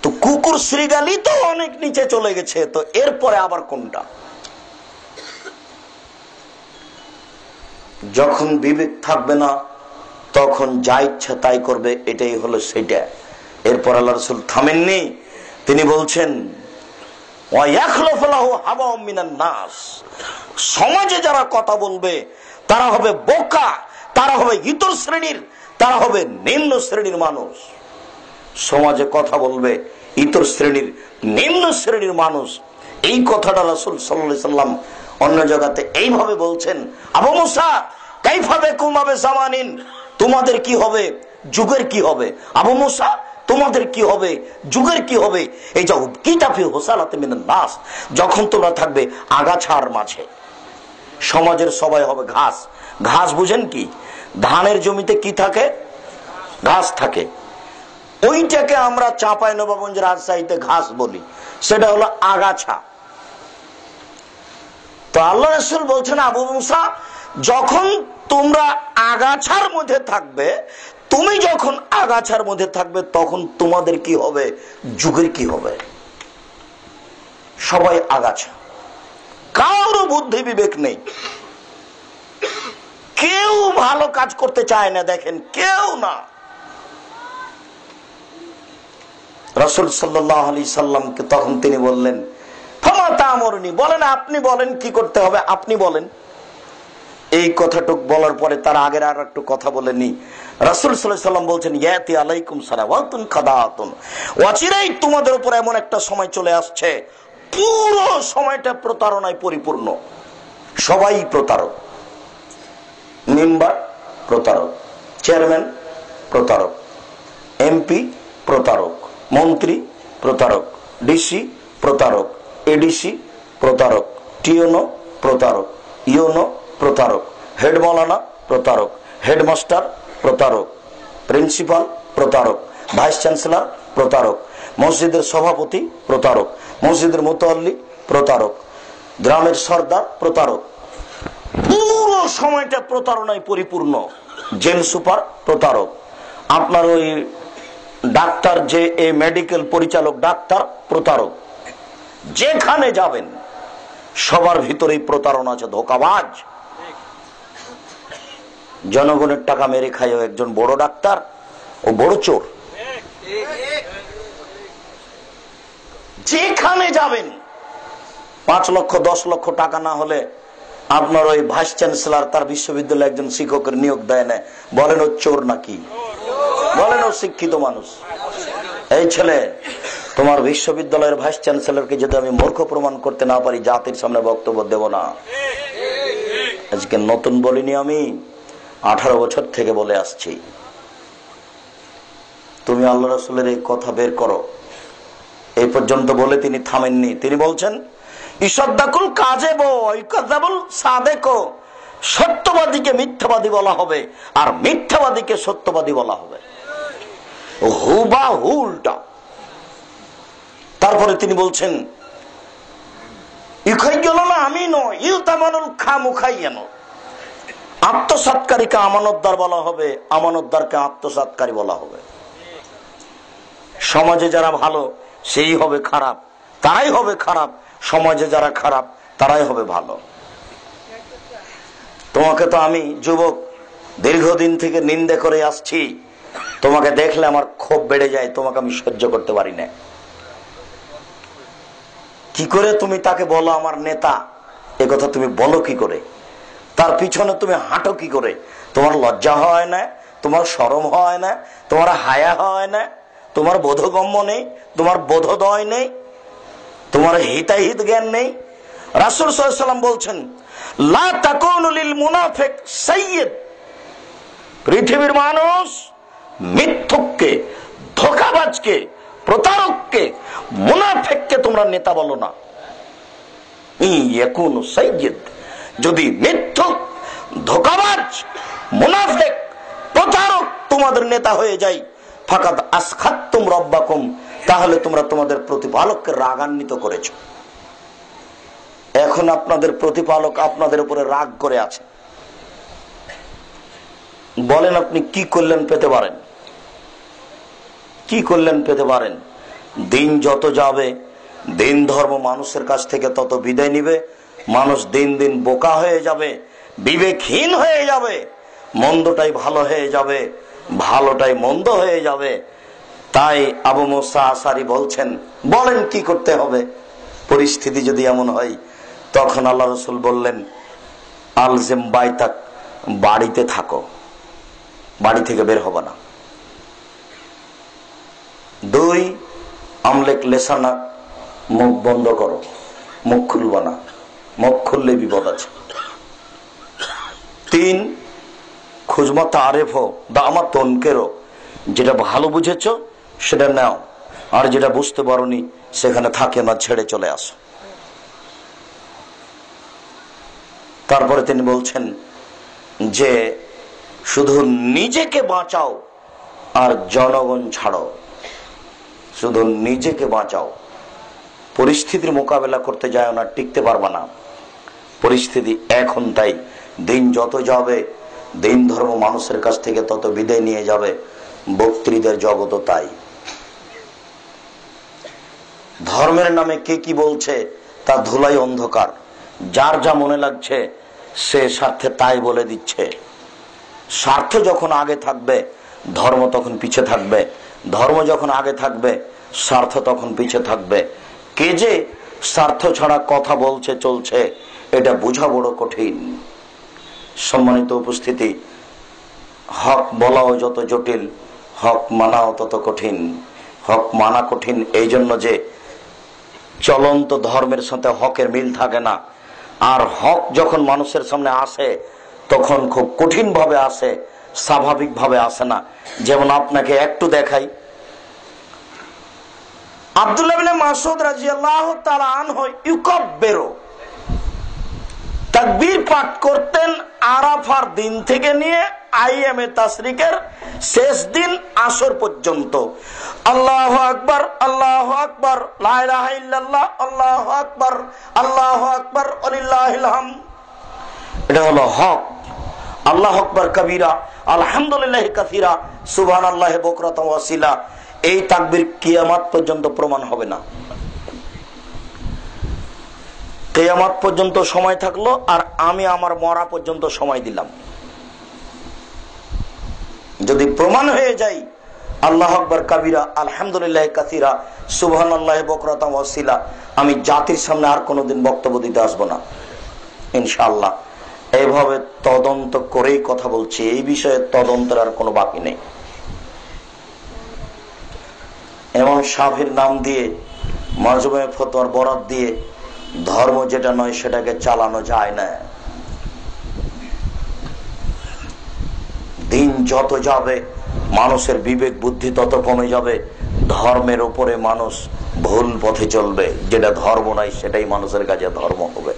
Speaker 2: তো কুকুর শ্রীগালই তো অনেক নিচে চলে গেছে, তো এরপরে আবার কোনটা? যখন বিবেক থাকবে না তখন যা ইচ্ছা তাই করবে, এটাই হলো সেটা। এরপর আল্লাহ রাসূল থামেননি, তিনি বলছেন সমাজে যারা কথা বলবে তারা হবে বোকা, তারা হবে ইতর শ্রেণীর, তারা হবে নিম্ন শ্রেণীর মানুষ। সমাজে কথা বলবে ইতর শ্রেণীর, নিম্ন শ্রেণীর মানুষ। এই কথাটা রাসূল সাল্লাল্লাহু আলাইহি সাল্লাম অন্য জায়গাতে এইভাবে বলছেন, আবু মুসা কাইফা বিকুম আবে জামানিন, তোমাদের কি হবে, যুগের কি হবে? আবু মুসা তোমাদের কি হবে, যুগের কি হবে? এই যে কিতাফি হোসালাতে মিনান নাস, যখন তোমরা থাকবে আগাছার মাঝে। সমাজের সবাই হবে ঘাস। ঘাস বুঝেন কি? ধানের জমিতে কি থাকে? ঘাস থাকে। ওইটাকে আমরা চাঁপাইনবাবগঞ্জ, রাজশাহীতে ঘাস বলি, সেটা হলো আগাছা। তো আল্লাহ রাসূল বলছেন, আবু মুসা যখন তোমরা আগাছার মধ্যে থাকবে, তুমি যখন আগাছার মধ্যে থাকবে তখন তোমাদের কি হবে, যুগের কি হবে? সবাই আগাছা, কারো বুদ্ধি বিবেক নেই, কেউ ভালো কাজ করতে চায় না। দেখেন, কেউ না। রাসূল সাল্লাল্লাহু আলাইহি সাল্লামকে তখন তিনি বললেন, ফামা তা'মুরুনি, বলেন আপনি বলেন কি করতে হবে, আপনি বলেন। এই কথাটুক বলার পরে তার আগের আর একটু কথা বলে নি। রাসূল সাল্লাল্লাহু আলাইহি সাল্লাম বলছেন, ইয়াতি আলাইকুম সালাওয়াতুন কাদাতুন, অচিরেই তোমাদের উপর এমন একটা সময় চলে আসছে, পুরো সময়টা প্রতারণায় পরিপূর্ণ। সবাই প্রতারক, মেম্বার প্রতারক, চেয়ারম্যান প্রতারক, এমপি প্রতারক, মন্ত্রী প্রতারক, ডিসি প্রতারক, এডিসি প্রতারক, টিওনো প্রতারক, ইউনো প্রতারক, হেড মাওলানা প্রতারক, হেডমাস্টার প্রতারক, প্রিন্সিপাল প্রতারক, ভাইস চ্যান্সেলর প্রতারক, মসজিদের সভাপতি প্রতারক, মসজিদের মুতাল্লি প্রতারক, গ্রামের সর্দার প্রতারক। পুরো সময়টা প্রতারণায় পরিপূর্ণ। জেল সুপার প্রতারক, আপনার ওই ডাক্তার, যে এই মেডিকেল পরিচালক ডাক্তার প্রতারক, যেখানে যাবেন সবার ভিতরেই প্রতারণা আছে, ধোঁকাবাজ। জনগণের টাকা মেরে খায় একজন বড় ডাক্তার, ও বড় চোর। যেখানে যাবেন 5 লক্ষ 10 লক্ষ টাকা না হলে আপনার ওই ভাইস চ্যান্সেলর তার বিশ্ববিদ্যালয়ে একজন শিক্ষকের নিয়োগ দেয় না, বলেন ও চোর নাকি? বলেন ও শিক্ষিত মানুষ? এই ছেলে, তোমার বিশ্ববিদ্যালয়ের ভাইস চ্যান্সেলরকে যদি আমি মূর্খ প্রমাণ করতে না পারি, জাতির সামনে বক্তব্য দেব না। আজকে নতুন বলিনি, আমি 18 বছর থেকে বলে আসছি। তুমি আল্লাহ রাসূলের এই কথা বের করো। এই পর্যন্ত বলে তিনি থামেননি। তিনি বলছেন, ইসাদ্দাকুল কাযিব ওয়া ইকাযাবুল সাদিক, সত্যবাদীকে মিথ্যাবাদী বলা হবে আর মিথ্যাবাদীকে সত্যবাদী বলা হবে, হুবাহু উল্টা। তারপরে তিনি বলছেন, ইখাইয়ুনা আমিনু ইউতামানুল খামুখাইয়ান, আত্মসাৎকারীকে আমানতদার বলা হবে, আমানতদারকে আত্মসাৎকারী বলা হবে। সমাজে যারা ভালো সেই হবে খারাপ, তারাই হবে খারাপ। সমাজে যারা খারাপ তারাই হবে ভালো। তোমাকে তো আমি যুবক দীর্ঘদিন থেকে নিন্দে করে আসছি, তোমাকে দেখলে আমার ক্ষোভ বেড়ে যায়, তোমাকে আমি সহ্য করতে পারি না। কি করে তুমি তাকে বলো আমার নেতা? এ কথা তুমি বলো কি করে? তার পিছনে তুমি হাঁটো কি করে? তোমার লজ্জা হয় না? তোমার শরম হয় না? তোমার হায়া হয় না? তোমার বোধগম্য নেই? তোমার বোধোদয় নেই? তোমার হিতাহিত জ্ঞান নেই? রাসূল সাল্লাল্লাহু আলাইহি ওয়াসাল্লাম বলছেন, লা তাকুনু লিল মুনাফিক সাইয়্যিদ, পৃথিবীর মানুষ মিথ্যুককে, ধোঁকাবাজকে, প্রতারককে, মুনাফিককে তোমরা নেতা বলো না। ইয়াকুনু সাইয়্যিদ, যদি মিথ্যুক, ধোঁকাবাজ, মুনাফিক, প্রতারক তোমাদের নেতা হয়ে যায়, ফাকাদ আসখাতুম রাব্বাকুম, তাহলে তোমরা তোমাদের প্রতিপালককে রাগান্বিত করেছো। এখন আপনাদের প্রতিপালক আপনাদের উপরে রাগ করে আছে। বলেন আপনি কি করলেন পেতে পারেন? কি করলেন পেতে পারেন? দিন যত যাবে, দিন ধর্ম মানুষের কাছ থেকে তত বিদায় নিবে, মানুষ দিন দিন বোকা হয়ে যাবে, বিবেকহীন হয়ে যাবে, মন্দটাই ভালো হয়ে যাবে, ভালোটাই মন্দ হয়ে যাবে। তাই আবু মুসা আশারী বলছেন, বলেন কি করতে হবে পরিস্থিতি যদি এমন হয়? তখন আল্লাহ রাসূল বললেন, আলজিম বাইতাক, বাড়িতে থাকো, বাড়ি থেকে বের হবে না। 2, আমলেক লেসানা, মুখ বন্ধ করো, মুখ খুলবা না, মুখ খুললে বিপদ আছে। 3, খুজমা তারেফ দামা তনকেরো, যেটা ভালো বুঝেছো সেটা নাও, আর যেটা বুঝতে পারোনি সেখানে থাকে না, ছেড়ে চলে আসো। তারপরে তিনি বলছেন যে শুধু নিজেকে বাঁচাও আর জনগণ ছাড়ো, শুধু নিজেকে বাঁচাও। পরিস্থিতির মোকাবেলা করতে যায় না, টিকতে পারবা না। পরিস্থিতি এখন তাই, দিন যত যাবে, দিন ধর্ম মানুষের কাছ থেকে তত বিদায় নিয়ে যাবে, বক্তৃদের জগৎ তাই। ধর্মের নামে কে কি বলছে তা ধুলাই অন্ধকার, যার যা মনে লাগছে সে স্বার্থে তাই বলে দিচ্ছে। স্বার্থ যখন আগে থাকবে ধর্ম তখন পিছে থাকবে, ধর্ম যখন আগে থাকবে স্বার্থ তখন পিছে থাকবে। কে যে স্বার্থ ছাড়া কথা বলছে চলছে এটা বোঝা বড় কঠিন। সম্মানিত উপস্থিতি, হক বলাও যত জটিল, হক মানাও তত কঠিন। হক মানা কঠিন এই জন্য যে চলন্ত ধর্মের সাথে হকের মিল থাকে না, আর হক যখন মানুষের সামনে আসে তখন খুব কঠিন ভাবে আসে, স্বাভাবিক ভাবে আসে না। যেমন আপনাকে একটু দেখাই, আব্দুল্লাহ ইবনে মাসউদ রাদিয়াল্লাহু তাআলা আনহু ইউকাব্বিরু, তাকবীর পাঠ করতেন আরাফার দিন থেকে নিয়ে আইয়ামে তাশরিকের শেষ দিন আসর পর্যন্ত। আল্লাহু আকবার, আল্লাহু আকবার, লা ইলাহা ইল্লাল্লাহ, আল্লাহু আকবার, আল্লাহু আকবার, ওয়ালিল্লাহিল হামদ। এটা হলো হক। আল্লাহু আকবার কবীরা, আলহামদুলিল্লাহি কাসীরা, সুবহানাল্লাহি বুকরাতাও ওয়াসিলা। এই তাকবীর কিয়ামত পর্যন্ত প্রমাণ হবে না। কিয়ামত পর্যন্ত সময় থাকলো, আর আমি আমার মরা পর্যন্ত সময় দিলাম। যদি প্রমাণ হয়ে যায় আল্লাহু আকবার কাবীরা আলহামদুলিল্লাহ কাসীরা সুবহানাল্লাহি বুকরাতাম ওয়া আসীলা, আমি জাতির সামনে আর কোনোদিন বক্তব্য দিতে আসবো না ইনশাআল্লাহ। এইভাবে তদন্ত করেই কথা বলছি, এই বিষয়ে তদন্তের আর কোনো বাকি নেই। এমন সাফির নাম দিয়ে মাজমুয়ে ফতোয়ার বরাত দিয়ে ধর্ম যেটা নয় সেটাকে চালানো যায় না। দিন যত যাবে মানুষের বিবেক বুদ্ধি তত কমে যাবে, ধর্মের উপরে মানুষ ভুল পথে চলবে, যেটা ধর্ম নাই সেটাই মানুষের কাছে ধর্ম হবে।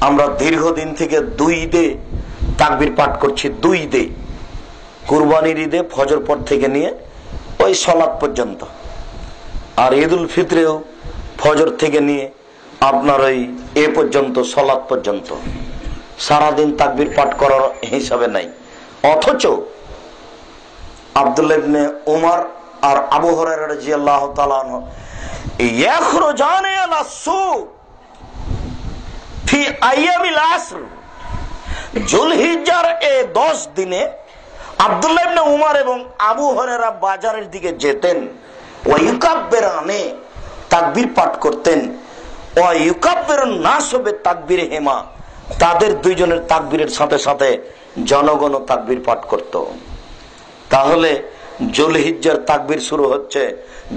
Speaker 2: আমরা দীর্ঘদিন থেকে 2 ঈদে তাকবীর পাঠ করছি, 2 ঈদে, কুরবানির ঈদে ফজর পর থেকে নিয়ে ওই সালাত পর্যন্ত, আর ঈদুল ফিতরেও ফজর থেকে নিয়ে আপনার ওই এ পর্যন্ত সালাত পর্যন্ত সারাদিন তাকবীর পাঠ করার হিসাবে নাই। অথচ আব্দুল্লাহ ইবনে উমর আর আবু হুরায়রা রাদিয়াল্লাহু তাআলা আনহু ইয়াখরুজান ইলা সুক ফি আইয়ামিল আসর, যুলহিজ্জার এই 10 দিনে আব্দুল্লাহ ইবনে উমর এবং আবু হুরায়রা বাজারের দিকে যেতেন, ওয়া ইউকাব্বিরানে তাকবীর পাঠ করতেন, ওয়া ইউকাব্বিরুন নাস বিতাকবীরিহিমা, তাদের দুইজনের তাকবীরের সাথে সাথে জনগণও তাকবীর পাঠ করত। তাহলে যুলহিজ্জার তাকবীর শুরু হচ্ছে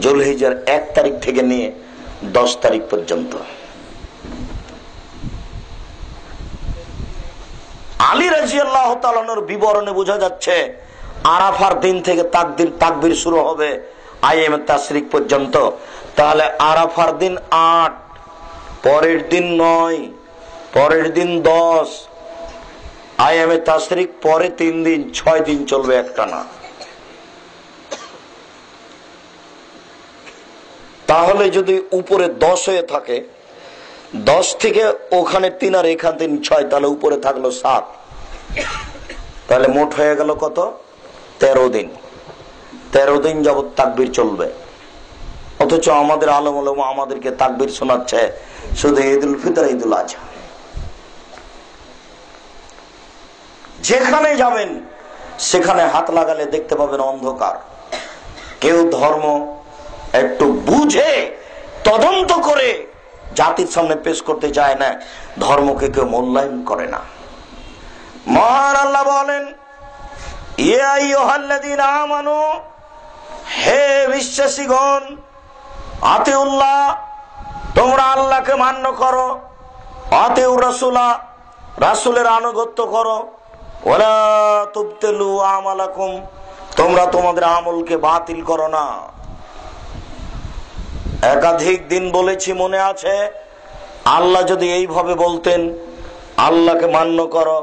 Speaker 2: যুলহিজ্জার 1 তারিখ থেকে নিয়ে 10 তারিখ পর্যন্ত। আলী রাদিয়াল্লাহু তাআলা আনহুর বিবরণে বোঝা যাচ্ছে আরাফার দিন থেকে তাকবীর শুরু হবে আইয়ামে তাশরিক পর্যন্ত। তাহলে আরাফার দিন 8, পরের দিন 9, পরের দিন 10, আইয়ামে তাশরিক পরে 3 দিন, 6 দিন চলবে একটানা। তাহলে যদি উপরে 10 হয়ে থাকে, 10 থেকে ওখানে 3 আর এখান 3 6, তাহলে উপরে থাকলো 7, তাহলে মোট হয়ে গেল কত? 13 দিন। 13 দিন যাবত তাকবীর চলবে। অথচ আমাদের আলেম ওলামা আমাদেরকে তাকবীর শোনাচ্ছে শুধু ঈদুল ফিতর, ঈদুল আজহা। যেখানে যাবেন সেখানে হাত লাগালে দেখতে পাবেন অন্ধকার। কেউ ধর্ম একটু বুঝে তদন্ত করে জাতির সামনে পেশ করতে চায় না, ধর্মকে কেউ মূল্যায়ন করে না। মহান আল্লাহ বলেন, ইয়া আইয়ুহাল্লাযীনা আমানু, হে বিশ্বাসীগণ, আতিউল্লাহ, তোমরা আল্লাহকে মান্য করো, আতিউর রাসূলা, রাসূলের আনুগত্য করো, ওয়ালা তুবতিলু আমালাকুম, তোমরা তোমাদের আমলকে বাতিল করো না। একাধিক দিন বলেছি, মনে আছে? আল্লাহ যদি এইভাবে বলতেন আল্লাহকে মান্য করো,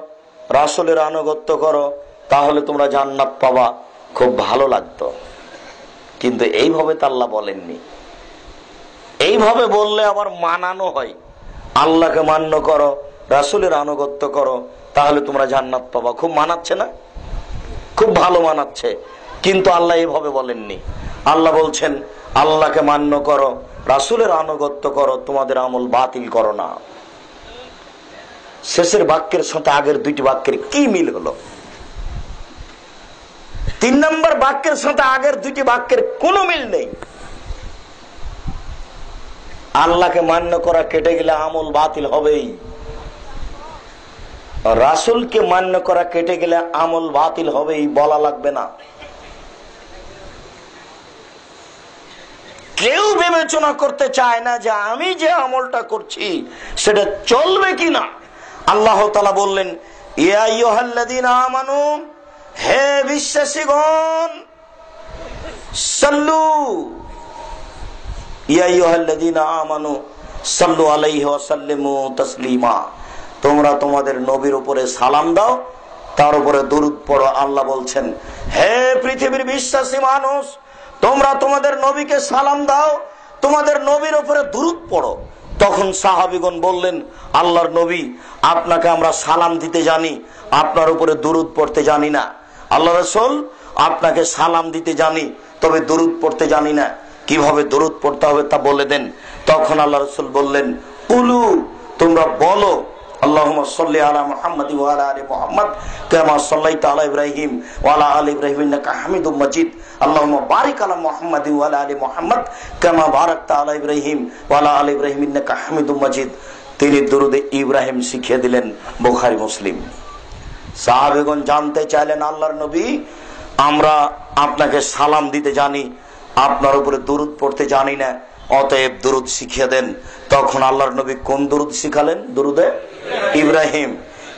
Speaker 2: রাসূলের আনুগত্য করো, তাহলে তোমরা জান্নাত পাবা, খুব ভালো লাগতো। কিন্তু এইভাবে তো আল্লাহ বলেননি। এইভাবে বললে আবার মানানো হয়, আল্লাহকে মান্য করো, রাসূলের আনুগত্য করো, তাহলে তোমরা জান্নাত পাবা। খুব মানাচ্ছে না? খুব ভালো মানাচ্ছে, কিন্তু আল্লাহ এইভাবে বলেননি। আল্লাহ বলছেন আল্লাহকে মান্য করো, রাসূলের আনুগত্য করো, তোমাদের আমল বাতিল করো না। শেষের বাক্যের সাথে আগের 2টি বাক্যের কি মিল হলো? 3 নম্বর বাক্যের সাথে আগের 2টি বাক্যের কোনো মিল নেই। আল্লাহকে মান্য করা কেটে গেলে আমল বাতিল হবেই, রাসূলকে মান্য করা কেটে গেলে আমল বাতিল হবেই, বলা লাগবে না। কেউ বিবেচনা করতে চায় না যে আমি যে আমলটা করছি সেটা চলবে কিনা। আল্লাহ তাআলা বললেন, ইয়া আইয়ুহাল্লাযীনা আমানু, হে বিশ্বাসীগণ, সাল্লু, ইয়া আইয়ুহাল্লাযীনা আমানু সাল্লু আলাইহি ওয়া সাল্লিমু তাসলিমা, তোমরা তোমাদের নবীর উপরে সালাম দাও, তার উপরে দরুদ পড়ো। আল্লাহ বলছেন, হে পৃথিবীর বিশ্বাসী মানুষ, তোমরা তোমাদের নবীকে সালাম দাও, তোমাদের নবীর উপরে দরুদ পড়ো। তখন সাহাবীগণ বললেন, আল্লাহর নবী, আপনাকে আমরা সালাম দিতে জানি, আপনার উপরে দরুদ পড়তে জানি না। আল্লাহ রাসূল, আপনাকে সালাম দিতে জানি, তবে দরুদ পড়তে জানি না। কিভাবে দরুদ পড়তে হবে তা বলে দেন। তখন আল্লাহ রাসূল বললেন, কুলু, তোমরা বলো, আল্লাহুম্মা সাল্লি আলা মুহাম্মাদ ওয়া আলা আলি মুহাম্মাদ কামা সাল্লাইতা আলা ইব্রাহিম ওয়া আলা আলি ইব্রাহিম ইন্নাকা হামিদুম মাজিদ, আল্লাহুম্মা বারিক আলা মুহাম্মাদ ওয়া আলা আলি মুহাম্মাদ কামা বারাকতা আলা ইব্রাহিম ওয়া আলা আলি ইব্রাহিম ইন্নাকা হামিদুম মাজিদ। তিনি দরুদে ইব্রাহিম শিখিয়ে দিলেন, বুখারী মুসলিম। সাহাবীগণ জানতে চাইলেন, আল্লাহর নবী, আমরা আপনাকে সালাম দিতে জানি, আপনার উপরে দরুদ পড়তে জানি না, অতএব দরুদ শিখিয়ে দেন। তখন আল্লাহর নবী কোন দরুদ শিখালেন? দরুদে ইব্রাহিম।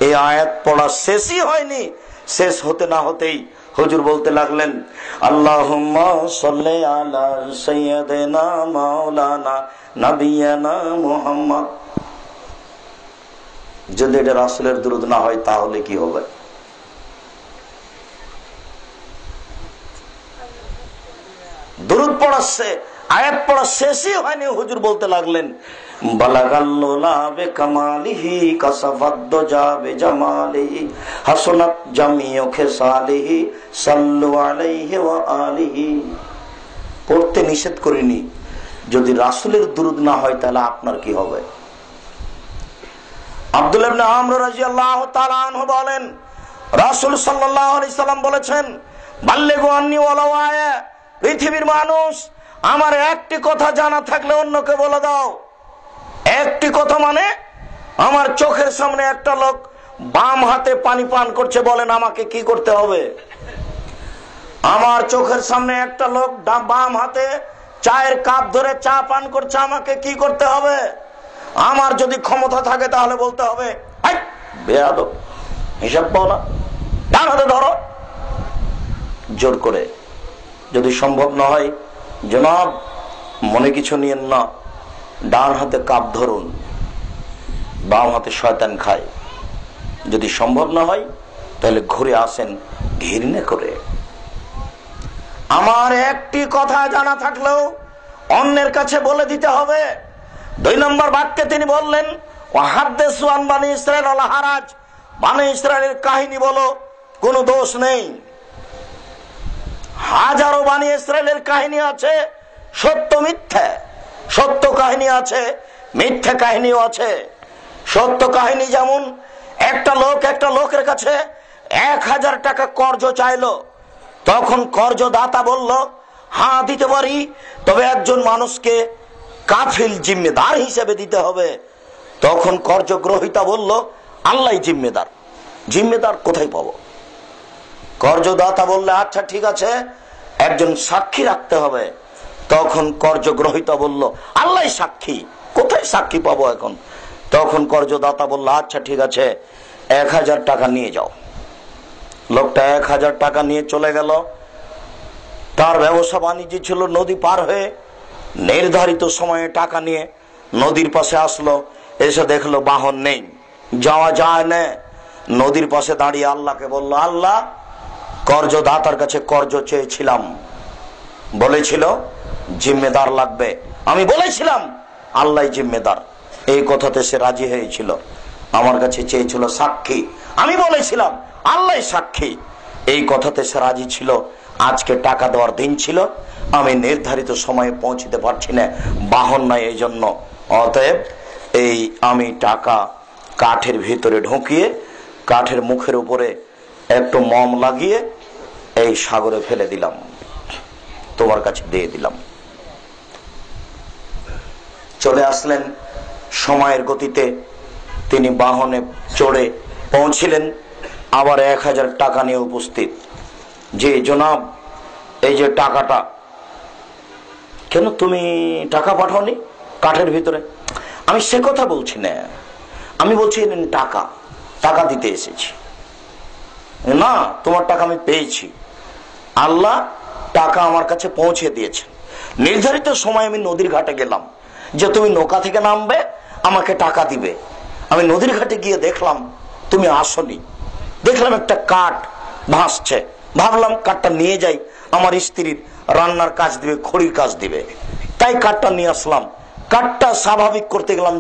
Speaker 2: এই আয়াত পড়া শেষই হয়নি, শেষ হতে না হতেই হুজুর বলতে লাগলেন, আল্লাহুম্মা সাল্লি আলা সাইয়্যিদিনা মাওলানা নাবিয়ানা মুহাম্মদ। যদি এটা রাসূলের দরুদ না হয় তাহলে কি হবে? দরুদ পড়াচ্ছে, আয়াত পড়া শেষই হয়নি, হুজুর বলতে লাগলেন, বালাগাল্লুলা বিকামালিহি কাসাফাদ্দুজা বিজামালিহি হাসানাত জামিউ খিসালিহি সাল্লু আলাইহি ওয়া আলিহি। পড়তে নিষেধ করিনি, যদি রাসূলের দরুদ না হয় তাহলে আপনার কি হবে? আব্দুল্লাহ ইবনে আমর রাদিয়াল্লাহু তাআলা আনহু বলেন, রাসূল সাল্লাল্লাহু আলাইহি সাল্লাম বলেছেন, বাল্লিগু আন্নী ওয়ালাউ আয়া, পৃথিবীর মানুষ, আমার একটি কথা জানা থাকলে অন্যকে বলে দাও। একটি কথা মানে, আমার চোখের সামনে একটা লোক বাম হাতে পানি পান করছে, বলেন আমাকে কি করতে হবে? আমার চোখের সামনে একটা লোক বাম হাতে চায়ের কাপ ধরে চা পান করছে, আমাকে কি করতে হবে? আমার যদি ক্ষমতা থাকে তাহলে বলতে হবে, বেয়াদব, হিসাব পাও না, ডান হাতে ধরো, জোর করে। যদি সম্ভব না হয়, জনাব মনে কিছু নিয়েন না, ডান হাতে কাপ ধরুন, বাম হাতে শয়তান খায়। যদি সম্ভব না হয় তাহলে ঘুরে আসেন ঘৃণা করে। আমার একটি কথা জানা থাকলেও অন্যের কাছে বলে দিতে হবে। 2 নম্বর বাক্যে তিনি বললেন, ওয়াহাদ্দিসু আন বানি ইসরাঈল আল হারাজ, বানি ইসরাঈলের কাহিনী বলো, কোনো দোষ নেই। হাজারো বানি ইসরাঈলের কাহিনী আছে, সত্য মিথ্যা, সত্য কাহিনী আছে, মিথ্যা কাহিনীও আছে। সত্য কাহিনী যেমন, একটা লোকের কাছে 1000 টাকা কর্জ চাইলো, তখন কর্জদাতা বলল, হ্যাঁ দিতে পারি, তবে একজন মানুষকে কাফিল জিম্মেদার হিসেবে দিতে হবে। তখন কর্জ গ্রহীতা বলল, আল্লাহই জিম্মেদার। জিম্মেদার কোথায় পাবো? কর্জদাতা বললে, আচ্ছা ঠিক আছে, একজন সাক্ষী রাখতে হবে। তখন কর্জ গ্রহীতা বলল, আল্লাহই সাক্ষী, কোথায় সাক্ষী পাবো এখন? তখন কর্জদাতা বলল, আচ্ছা ঠিক আছে, 1000 টাকা নিয়ে যাও। লোকটা 1000 টাকা নিয়ে চলে গেল। তার ব্যবসা বাণিজ্য ছিল নদী পার হয়ে, নির্ধারিত সময়ে টাকা নিয়ে নদীর পাশে আসলো, এসে দেখলো বাহন নেই, যাওয়া যায় না। নদীর পাশে দাঁড়িয়ে আল্লাহকে বলল, আল্লাহ, কর্জদাতার কাছে কর্জ চেয়েছিলাম, বলেছিল জিম্মেদার লাগবে, আমি বলেছিলাম আল্লাহ জিম্মেদার, এই কথাতে সে রাজি হয়েছিল। আমার কাছে চেয়েছিল সাক্ষী, আমি বলেছিলাম আল্লাহ সাক্ষী, এই কথাতে সে রাজি ছিল। আজকে টাকা দেওয়ার দিন ছিল, আমি নির্ধারিত সময়ে পৌঁছতে পারছি না, বাহন নাই, এই জন্য। অতএব এই আমি টাকা কাঠের ভিতরে ঢুকিয়ে, কাঠের মুখের উপরে একটু মম লাগিয়ে এই সাগরে ফেলে দিলাম, তোমার কাছে দিয়ে দিলাম। চলে আসলেন সময়ের গতিতে, তিনি বাহনে চড়ে পৌঁছিলেন, আবার 1000 টাকা নিয়ে উপস্থিত। যে জনাব, এই যে টাকাটা, কেন তুমি টাকা পাঠাওনি কাঠের ভিতরে? আমি সে কথা বলছি না, আমি বলছি টাকা, টাকা দিতে এসেছি। না, তোমার টাকা আমি পেয়েছি, আল্লাহ টাকা আমার কাছে পৌঁছে দিয়েছে। নির্ধারিত সময় আমি নদীর ঘাটে গেলাম, যে তুমি নৌকা থেকে নামবে, আমাকে টাকা দিবে। আমি নদীর ঘাটে গিয়ে দেখলাম তুমি আসনি, দেখলাম একটা কাঠ ভাসছে, ভাবলাম কাঠটা নিয়ে যাই, আমার স্ত্রীর রান্নার কাজ দিবে, খড়ির কাজ দিবে, তাই কাঠটা নিয়ে আসলাম। কাঠটা স্বাভাবিক করতে গেলাম,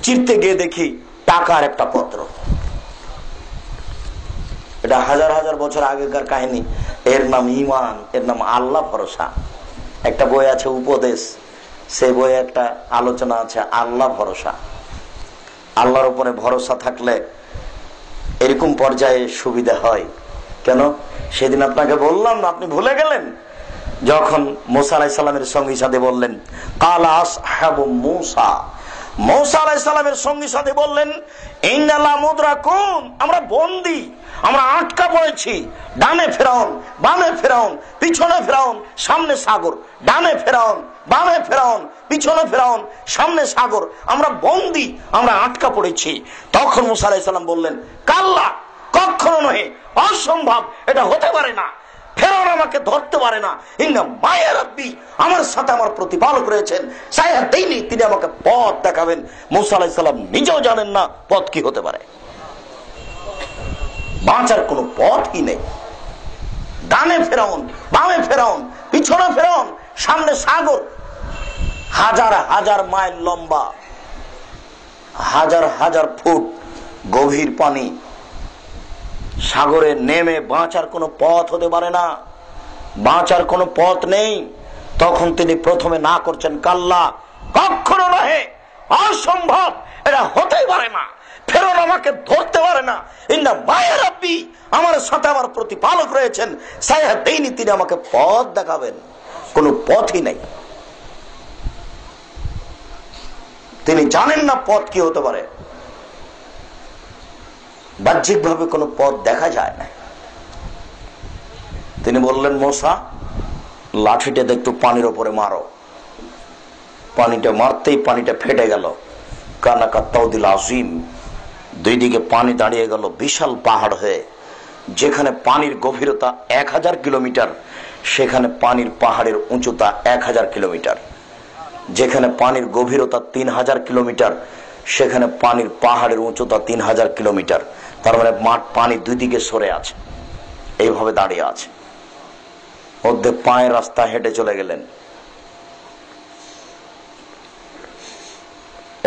Speaker 2: চিরতে গিয়ে দেখি টাকার একটা পত্র। এটা হাজার হাজার বছর আগেকার কাহিনী, এর নাম ঈমান, এর নাম আল্লাহ ভরসা। একটা বই আছে উপদেশ, সেই বইয়ে একটা আলোচনা আছে আল্লাহ ভরসা। আল্লাহর উপরে ভরসা থাকলে এরকম পর্যায়ে সুবিধা হয়। কেন? সেদিন আপনাকে বললাম, আপনি ভুলে গেলেন, যখন মুসা আলাইহিস সালামের সঙ্গী সাথে বললেন কালা আসহাবু মুসা, মুসা আলাইহিস সালামের সঙ্গী সাথে বললেন ইন্না লা মুদরাকুন, আমরা বন্দী, আমরা আটকা পড়েছি। ডানে ফেরাউন, বামে ফেরাউন, পিছনে ফেরাউন, সামনে সাগর। ডানে ফেরাউন, বামে ফেরাউন, পিছনে ফেরাউন, সামনে সাগর। আমরা বন্দী, আমরা আটকা পড়েছি। তখন মুসা আলাইহিস সালাম বললেন কাল্লা, কখনো নহে, অসম্ভব, এটা হতে পারে না। ফেরাউন আমাকে ধরতে পারে না। ইন্না মায়া রাব্বি, আমার সাথে আমার প্রতিপালক রয়েছেন, সায়াহদিনি, তিনি আমাকে পথ দেখাবেন। মুসা আলাইহিস সালাম নিজেও জানেন না পথ কি হতে পারে, বাঁচার কোনো পথই নেই। ডানে ফেরাউন, বামে ফেরাউন, পিছনে ফেরাউন, সামনে সাগর, হাজার হাজার মাইল লম্বা, হাজার হাজার ফুট গভীর পানি। সাগরে নেমে বাঁচার কোনো পথ হতে পারে না, বাঁচার কোনো পথ নেই। তখন তিনি প্রথমে না করছেন কাল্লা, কখনো নহে, অসম্ভব, এটা হতেই পারে না। ফেরাউন আমাকে ধরতে পারে না। ইন্না মায়া রাব্বি, আমার সাথে আমার প্রতিপালক রয়েছেন, সায়াহদিনি, তিনি আমাকে পথ দেখাবেন। কোনো পথই নেই, তিনি জানেন না পথ কি হতে পারে। বাহ্যিক ভাবে কোনো পথ দেখা যায় না। তিনি বললেন মোসা, লাঠিটা একটু পানির উপরে মারো। পানিটা মারতেই পানিটা ফেটে গেল। কানাকা তাউদিল আজিম, দুই দিকে পানি দাঁড়িয়ে গেল বিশাল পাহাড় হয়ে। যেখানে পানির গভীরতা 1000 কিলোমিটার, সেখানে পানির পাহাড়ের উঁচুতা 1000 কিলোমিটার। যেখানে পানির গভীরতা 3000 কিলোমিটার, সেখানে পানির পাহাড়ের উঁচুতা 3000 কিলোমিটার। তার মানে মাঠ পানি দুই দিকে সরে আছে, এইভাবে দাঁড়িয়ে আছে। মধ্যে পায়ের রাস্তা হেঁটে চলে গেলেন।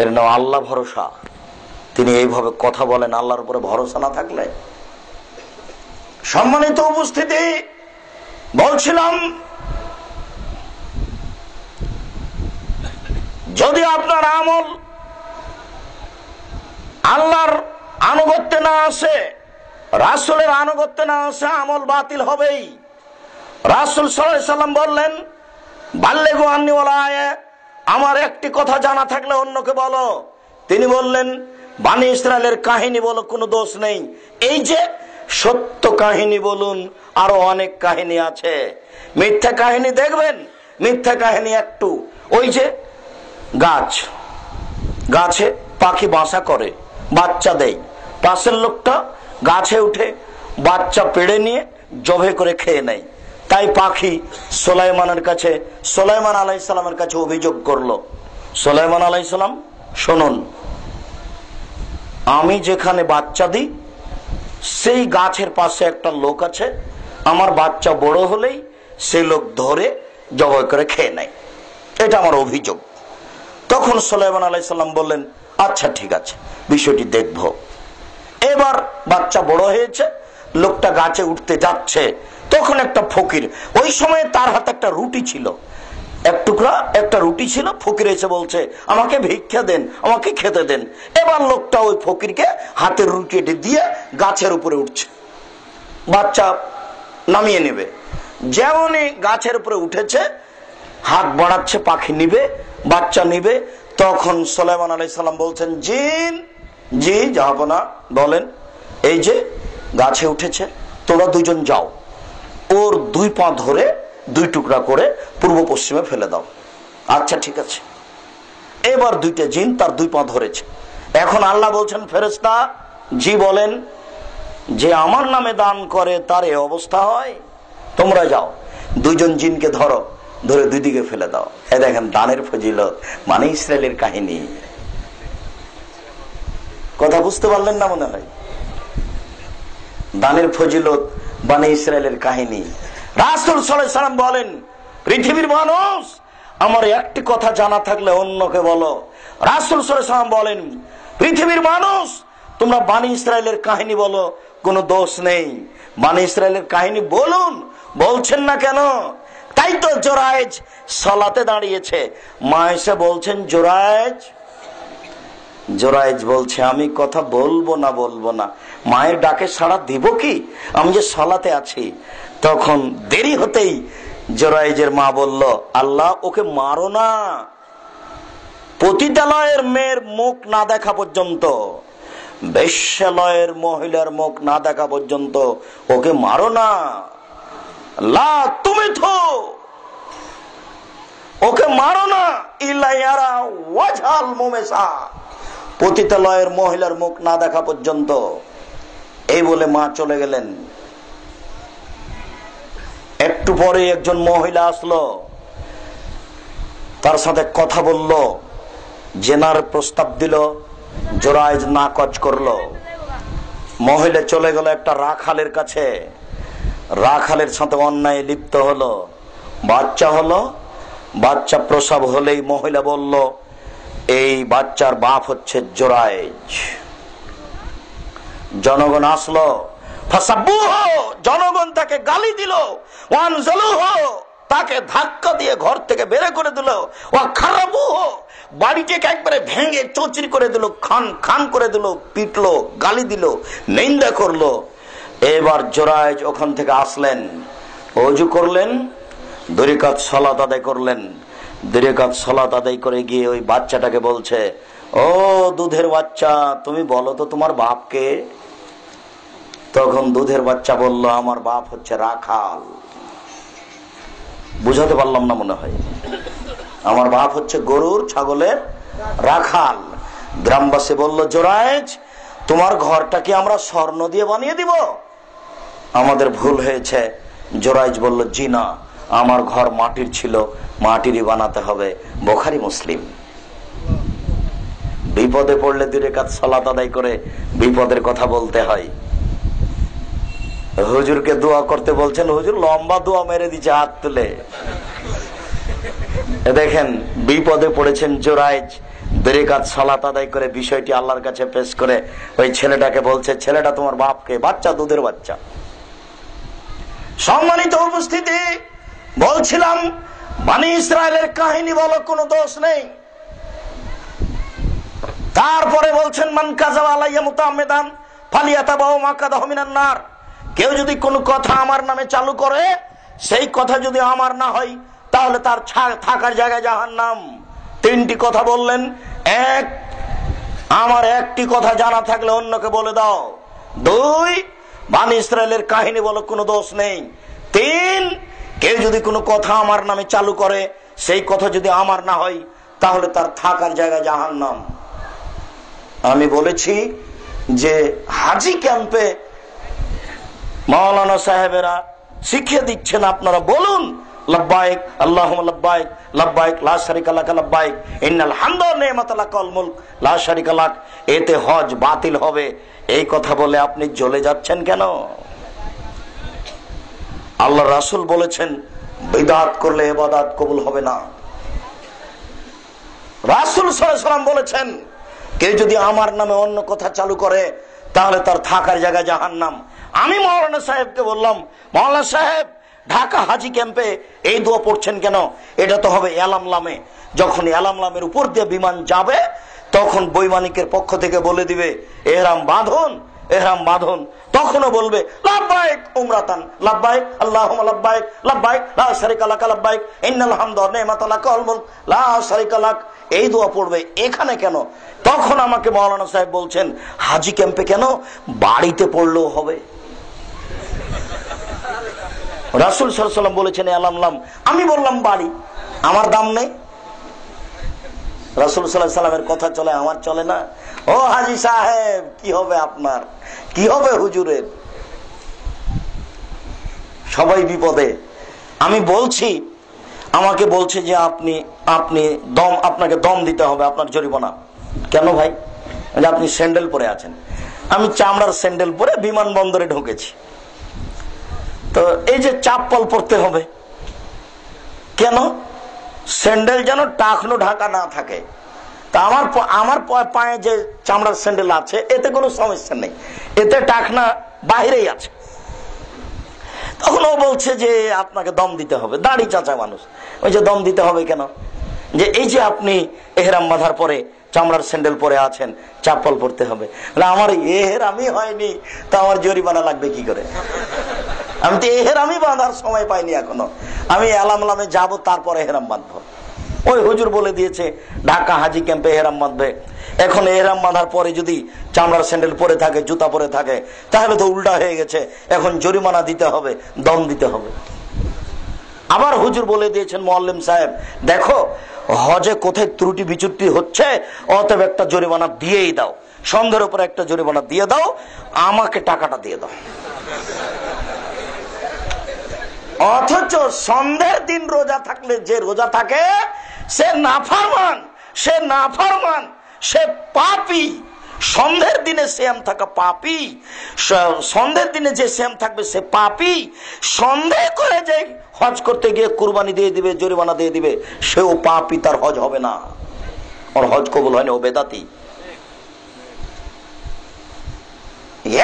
Speaker 2: এর নাম আল্লাহ ভরসা। তিনি এইভাবে কথা বলেন আল্লাহর উপরে ভরসা না থাকলে। সম্মানিত উপস্থিতি, বলছিলাম যদি আপনার আমল আল্লাহর আনুগত্যে না আসে, রাসূলের আনুগত্যে না আসে, আমল বাতিল হবেই। রাসূল সাল্লাল্লাহু আলাইহি সাল্লাম বললেন বাল্লিগু আন্নী ওয়ালা আয়া, আমার একটি কথা জানা থাকলে অন্যকে বলো। তিনি বললেন বনী ইসরাইলের কাহিনী বলো, কোনো দোষ নেই। এই যে সত্য কাহিনী বলুন, আরো অনেক কাহিনী আছে। মিথ্যা কাহিনী দেখবেন, মিথ্যা কাহিনী একটু, ওই যে গাছ, গাছে পাখি বাসা করে, বাচ্চা দেয়, পাশের লোকটা গাছে উঠে বাচ্চা পেড়ে নিয়ে জবে করে খেয়ে নেয়। তাই পাখি সুলাইমানের কাছে, সুলাইমান আলাইহিস সালামের কাছে অভিযোগ করলো, সুলাইমান আলাইহিস সালাম শুনুন, আমি যেখানে বাচ্চা দিই সেই গাছের পাশে একটা লোক আছে, আমার বাচ্চা বড় হলেই সেই লোক ধরে জবাই করে খেয়ে নেয়, এটা আমার অভিযোগ। তখন সুলাইমান আলাইহিস সালাম বললেন আচ্ছা ঠিক আছে, বিষয়টি দেখব। এবার বাচ্চা বড় হয়েছে, লোকটা গাছে উঠতে যাচ্ছে, তখন একটা ফকির, ওই সময় তার হাতে একটা রুটি ছিল, এক টুকরা একটা রুটি ছিল, ফকির এসে বলছে আমাকে ভিক্ষা দেন, আমাকে খেতে দেন। এবার লোকটা ওই ফকিরকে হাতের রুটি দিয়ে গাছের উপরে উঠছে, বাচ্চা নামিয়ে নেবে। যেমনই গাছের উপরে উঠেছে, হাত বাড়াচ্ছে, পাখি নিবে, বাচ্চা নিবে। তখন সুলাইমান আলাইহিস সালাম বলছেন জিন, জি জাহাপনা বলেন, এই যে গাছে উঠেছে, তোমরা দুজন যাও, ওর দুই পা ধরে দুই টুকরা করে পূর্ব পশ্চিমে ফেলে দাও। আচ্ছা ঠিক আছে। এবার দুইটা জিন তার দুই পা ধরেছে। এখন আল্লাহ বলছেন ফেরেশতা, জি বলেন, যে আমার নামে দান করে তার এই অবস্থা হয়, তোমরা যাও দুইজন জিনকে ধরো, ধরে দুই দিকে ফেলে দাও। এ দেখেন দানের ফজিলত, মানে ইসরায়েলের কাহিনী। কথা বুঝতে পারলেন না মনে হয়? দানের ফজিলত, বনী ইসরায়েলের কাহিনী। রাসূল সাল্লাল্লাহু আলাইহি সাল্লাম বলেন পৃথিবীর মানুষ, আমার একটি কথা জানা থাকলে অন্যকে বলো। রাসূল সাল্লাল্লাহু আলাইহি সাল্লাম বলেন পৃথিবীর মানুষ, তোমরা বনী ইসরায়েলের কাহিনী বলো, কোনো দোষ নেই। বনী ইসরায়েলের কাহিনী বলুন, বলছেন না কেন? তাই তো জোরায়েজ সালাতে দাঁড়িয়েছে, মা এসে বলছেন জোরায়েজ। জোরায়েজ বলছে আমি কথা বলবো না। মায়ের ডাকে সাড়া দিব কি, আমি যে সালাতে আছি। তখন দেরি হতেই জোরায়েজের মা বলল, আল্লাহ ওকে মারো না, পতিতালয়ের মেয়ের মুখ না দেখা পর্যন্ত, বেশ্যালয়ের মহিলার মুখ না দেখা পর্যন্ত ওকে মারো না। লা তুমি তো ওকে মারো না, ইলাইয়ারা ওয়াজহাল মুমেসা, পতিতালয়ের মহিলার মুখ না দেখা পর্যন্ত। এই বলে মা চলে গেলেন। একটু পরে একজন মহিলা আসলো, তার সাথে কথা বলল, জেনার প্রস্তাব দিল। জোরায়েজ নাকচ করলো। মহিলা চলে গেল একটা রাখালের কাছে, রাখালের সাথে অন্যায় লিপ্ত হলো, বাচ্চা হলো। বাচ্চা প্রসব হলেই মহিলা বলল এই বাচ্চার বাপ হচ্ছে জোরায়েজ। জনগণ আসলো, জনগণ তাকে গালি দিল, তাকে ধাক্কা দিয়ে ঘর থেকে বের করে দিল, বাড়িটাকে একবারে ভেঙে চৌচির করে দিল, খান খান করে দিল, পিটলো, গালি দিল, নিন্দা করলো। এবার জোরায়েজ ওখান থেকে আসলেন, ওযু করলেন, 2 রাকাত সালাত আদায় করলেন। 2 রাকাত সালাত আদায় করে গিয়ে ওই বাচ্চাটাকে বলছে, ও দুধের বাচ্চা, তুমি বলো তো তোমার বাপকে। তখন দুধের বাচ্চা বলল, আমার বাপ হচ্ছে রাখাল। বুঝাতে পারলাম না মনে হয়। আমার বাপ হচ্ছে গরুর ছাগলের রাখাল। গ্রামবাসী বলল, জোরায়েজ তোমার ঘরটা কি আমরা স্বর্ণ দিয়ে বানিয়ে দিব? আমাদের ভুল হয়েছে। জোরায়েজ বলল, জি না, আমার ঘর মাটির ছিল, মাটিরই বানাতে হবে। বুখারী মুসলিম। বিপদে পড়লে 2 রাকাত সালাত আদায় করে বিপদের কথা বলতে হয়। হুজুরকে দোয়া করতে বলছেন, হুজুর লম্বা দোয়া মেরে দিচ্ছে হাত তুলে। দেখেন বিপদে পড়েছেন জোরায়েজ, 2 রাকাত সালাত আদায় করে বিষয়টি আল্লাহর কাছে পেশ করে ওই ছেলেটাকে বলছে, ছেলেটা তোমার বাপকে, বাচ্চা দুধের বাচ্চা। সম্মানিত উপস্থিতি, বলছিলাম বনি ইসরায়েলের কাহিনী বলো, কোনো দোষ নেই। তারপরে বলছেন মান কাযাবা আলাইয়া মুতাআম্মিদান ফালিয়াতাবাউ মাকাদাহু মিনান নার, কেউ যদি কোনো কথা আমার নামে চালু করে, সেই কথা যদি আমার না হয় তাহলে তার থাকার জায়গায় জাহান্নাম। 3টি কথা বললেন। 1, আমার একটি কথা জানা থাকলে অন্যকে বলে দাও। 2, বনি ইসরায়েলের কাহিনী বলো, কোনো দোষ নেই। 3, কেউ যদি কোনো কথা আমার নামে চালু করে, সেই কথা যদি আমার না হয় তাহলে তার থাকার জায়গায় জাহান্নাম। আমি বলেছি যে হাজি ক্যাম্পে মাওলানা সাহেবেরা শিখিয়ে দিচ্ছেন, আপনারা বলুন লাব্বাইক আল্লাহুম্মা লাব্বাইক, লাব্বাইক লা শারিকা লাক, লাব্বাইক ইন্নাল হামদা ওয়া নি'মাতা লাকাল মুলক লা শারিকা লাক। এতে হজ বাতিল হবে, এই কথা বলে আপনি জ্বলে যাচ্ছেন কেন? আল্লাহ রাসূল বলেছেন বিদআত করলে ইবাদত কবুল হবে না। রাসূল সাল্লাল্লাহু আলাইহি ওয়াসাল্লাম বলেছেন কেউ যদি আমার নামে অন্য কথা চালু করে তাহলে তার থাকার জায়গা জাহান্নাম। আমি মাওলানা সাহেবকে বললাম, মাওলানা সাহেব ঢাকা হাজি ক্যাম্পে এই দোয়া পড়ছেন কেন? এটা তো হবে এলামলামে। যখন এলামলামের উপর দিয়ে বিমান যাবে তখন বৈমানিকের পক্ষ থেকে বলে দিবে এহরাম বাঁধুন, এহরাম বাঁধুন। তখনও বলবে লাব্বাইক উমরাতান, লাব্বাইক আল্লাহুম্মা লাব্বাইক, লাব্বাইক লা শারিকা লাক, লাব্বাইক ইন্নাল হামদা ওয়া নি'মাতা লাকাল মুলক লা শারিকা লাক। এই দোয়া পড়বে এখানে কেন? তখন আমাকে মাওলানা সাহেব বলছেন হাজি ক্যাম্পে কেন, বাড়িতে পড়লেও হবে। রাসূল সাল্লাল্লাহু আলাইহি ওয়াসাল্লাম বলেছেন এলামলাম, আমি বললাম বাড়ি, আমার দাম নেই। রাসূল সাল্লাল্লাহু আলাইহি ওয়াসাল্লামের কথা চলে, আমার চলে না। ও হাজি সাহেব, কি হবে আপনার, কি হবে হুজুরের? সবাই বিপদে। আমি বলছি, আমাকে বলছে যে আপনাকে দম দিতে হবে, আপনার জরিমানা। কেন ভাই? আপনি স্যান্ডেল পরে আছেন। আমি চামড়ার স্যান্ডেল পরে বিমানবন্দরে ঢুকেছি, তো এই যে চাপ্পল পরতে হবে কেন? স্যান্ডেল যেন টাকনো ঢাকা না থাকে। তা আমার পায়ে যে চামড়ার স্যান্ডেল আছে এতে কোনো সমস্যা নেই, এতে টাকনা বাহিরেই আছে। তখন ও বলছে যে আপনাকে দম দিতে হবে, দাড়ি চাচা মানুষ। ওই যে দম দিতে হবে কেন? যে এই যে আপনি এহরাম বাঁধার পরে চামড়ার স্যান্ডেল পরে আছেন, চাপ্পল পরতে হবে। আমার এহরামই হয়নি, তো আমার জরিমানা লাগবে কি করে? আমি তো এহরামই বাঁধার সময় পাইনি এখনো, আমি এলামে যাবো তারপরে এহরাম বাঁধবো। ওই হুজুর বলে দিয়েছে ঢাকা হাজি ক্যাম্পে এহরাম বাঁধবে। এখন এহরাম বাঁধার পরে যদি চামড়ার স্যান্ডেল পরে থাকে, জুতা পরে থাকে, তাহলে তো উল্টা হয়ে গেছে, এখন জরিমানা দিতে হবে, দম দিতে হবে। আবার হুজুর বলে দিয়েছেন, মুআল্লিম সাহেব দেখো হজে কোথায় ত্রুটি বিচ্যুতি হচ্ছে, অতএব একটা জরিমানা দিয়েই দাও, সন্দেহের উপরে একটা জরিমানা দিয়ে দাও, আমাকে টাকাটা দিয়ে দাও। অথচ সন্ধ্যের দিন রোজা থাকলে যে রোজা থাকে সে নাফরমান, সে নাফরমান, সে পাপী। সন্ধ্যের দিনে সিয়াম থাকা পাপী, সন্ধ্যের দিনে যে সিয়াম থাকবে সে পাপী। সন্দেহ করে যে হজ করতে গিয়ে কুরবানি দিয়ে দিবে, জরিমানা দিয়ে দিবে, সেও পাপী, তার হজ হবে না, ওর হজ কবুল হয়নি, ও বেদাতি।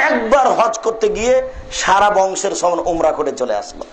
Speaker 2: একবার হজ করতে গিয়ে সারা বংশের সমান উমরা করে চলে আসলো।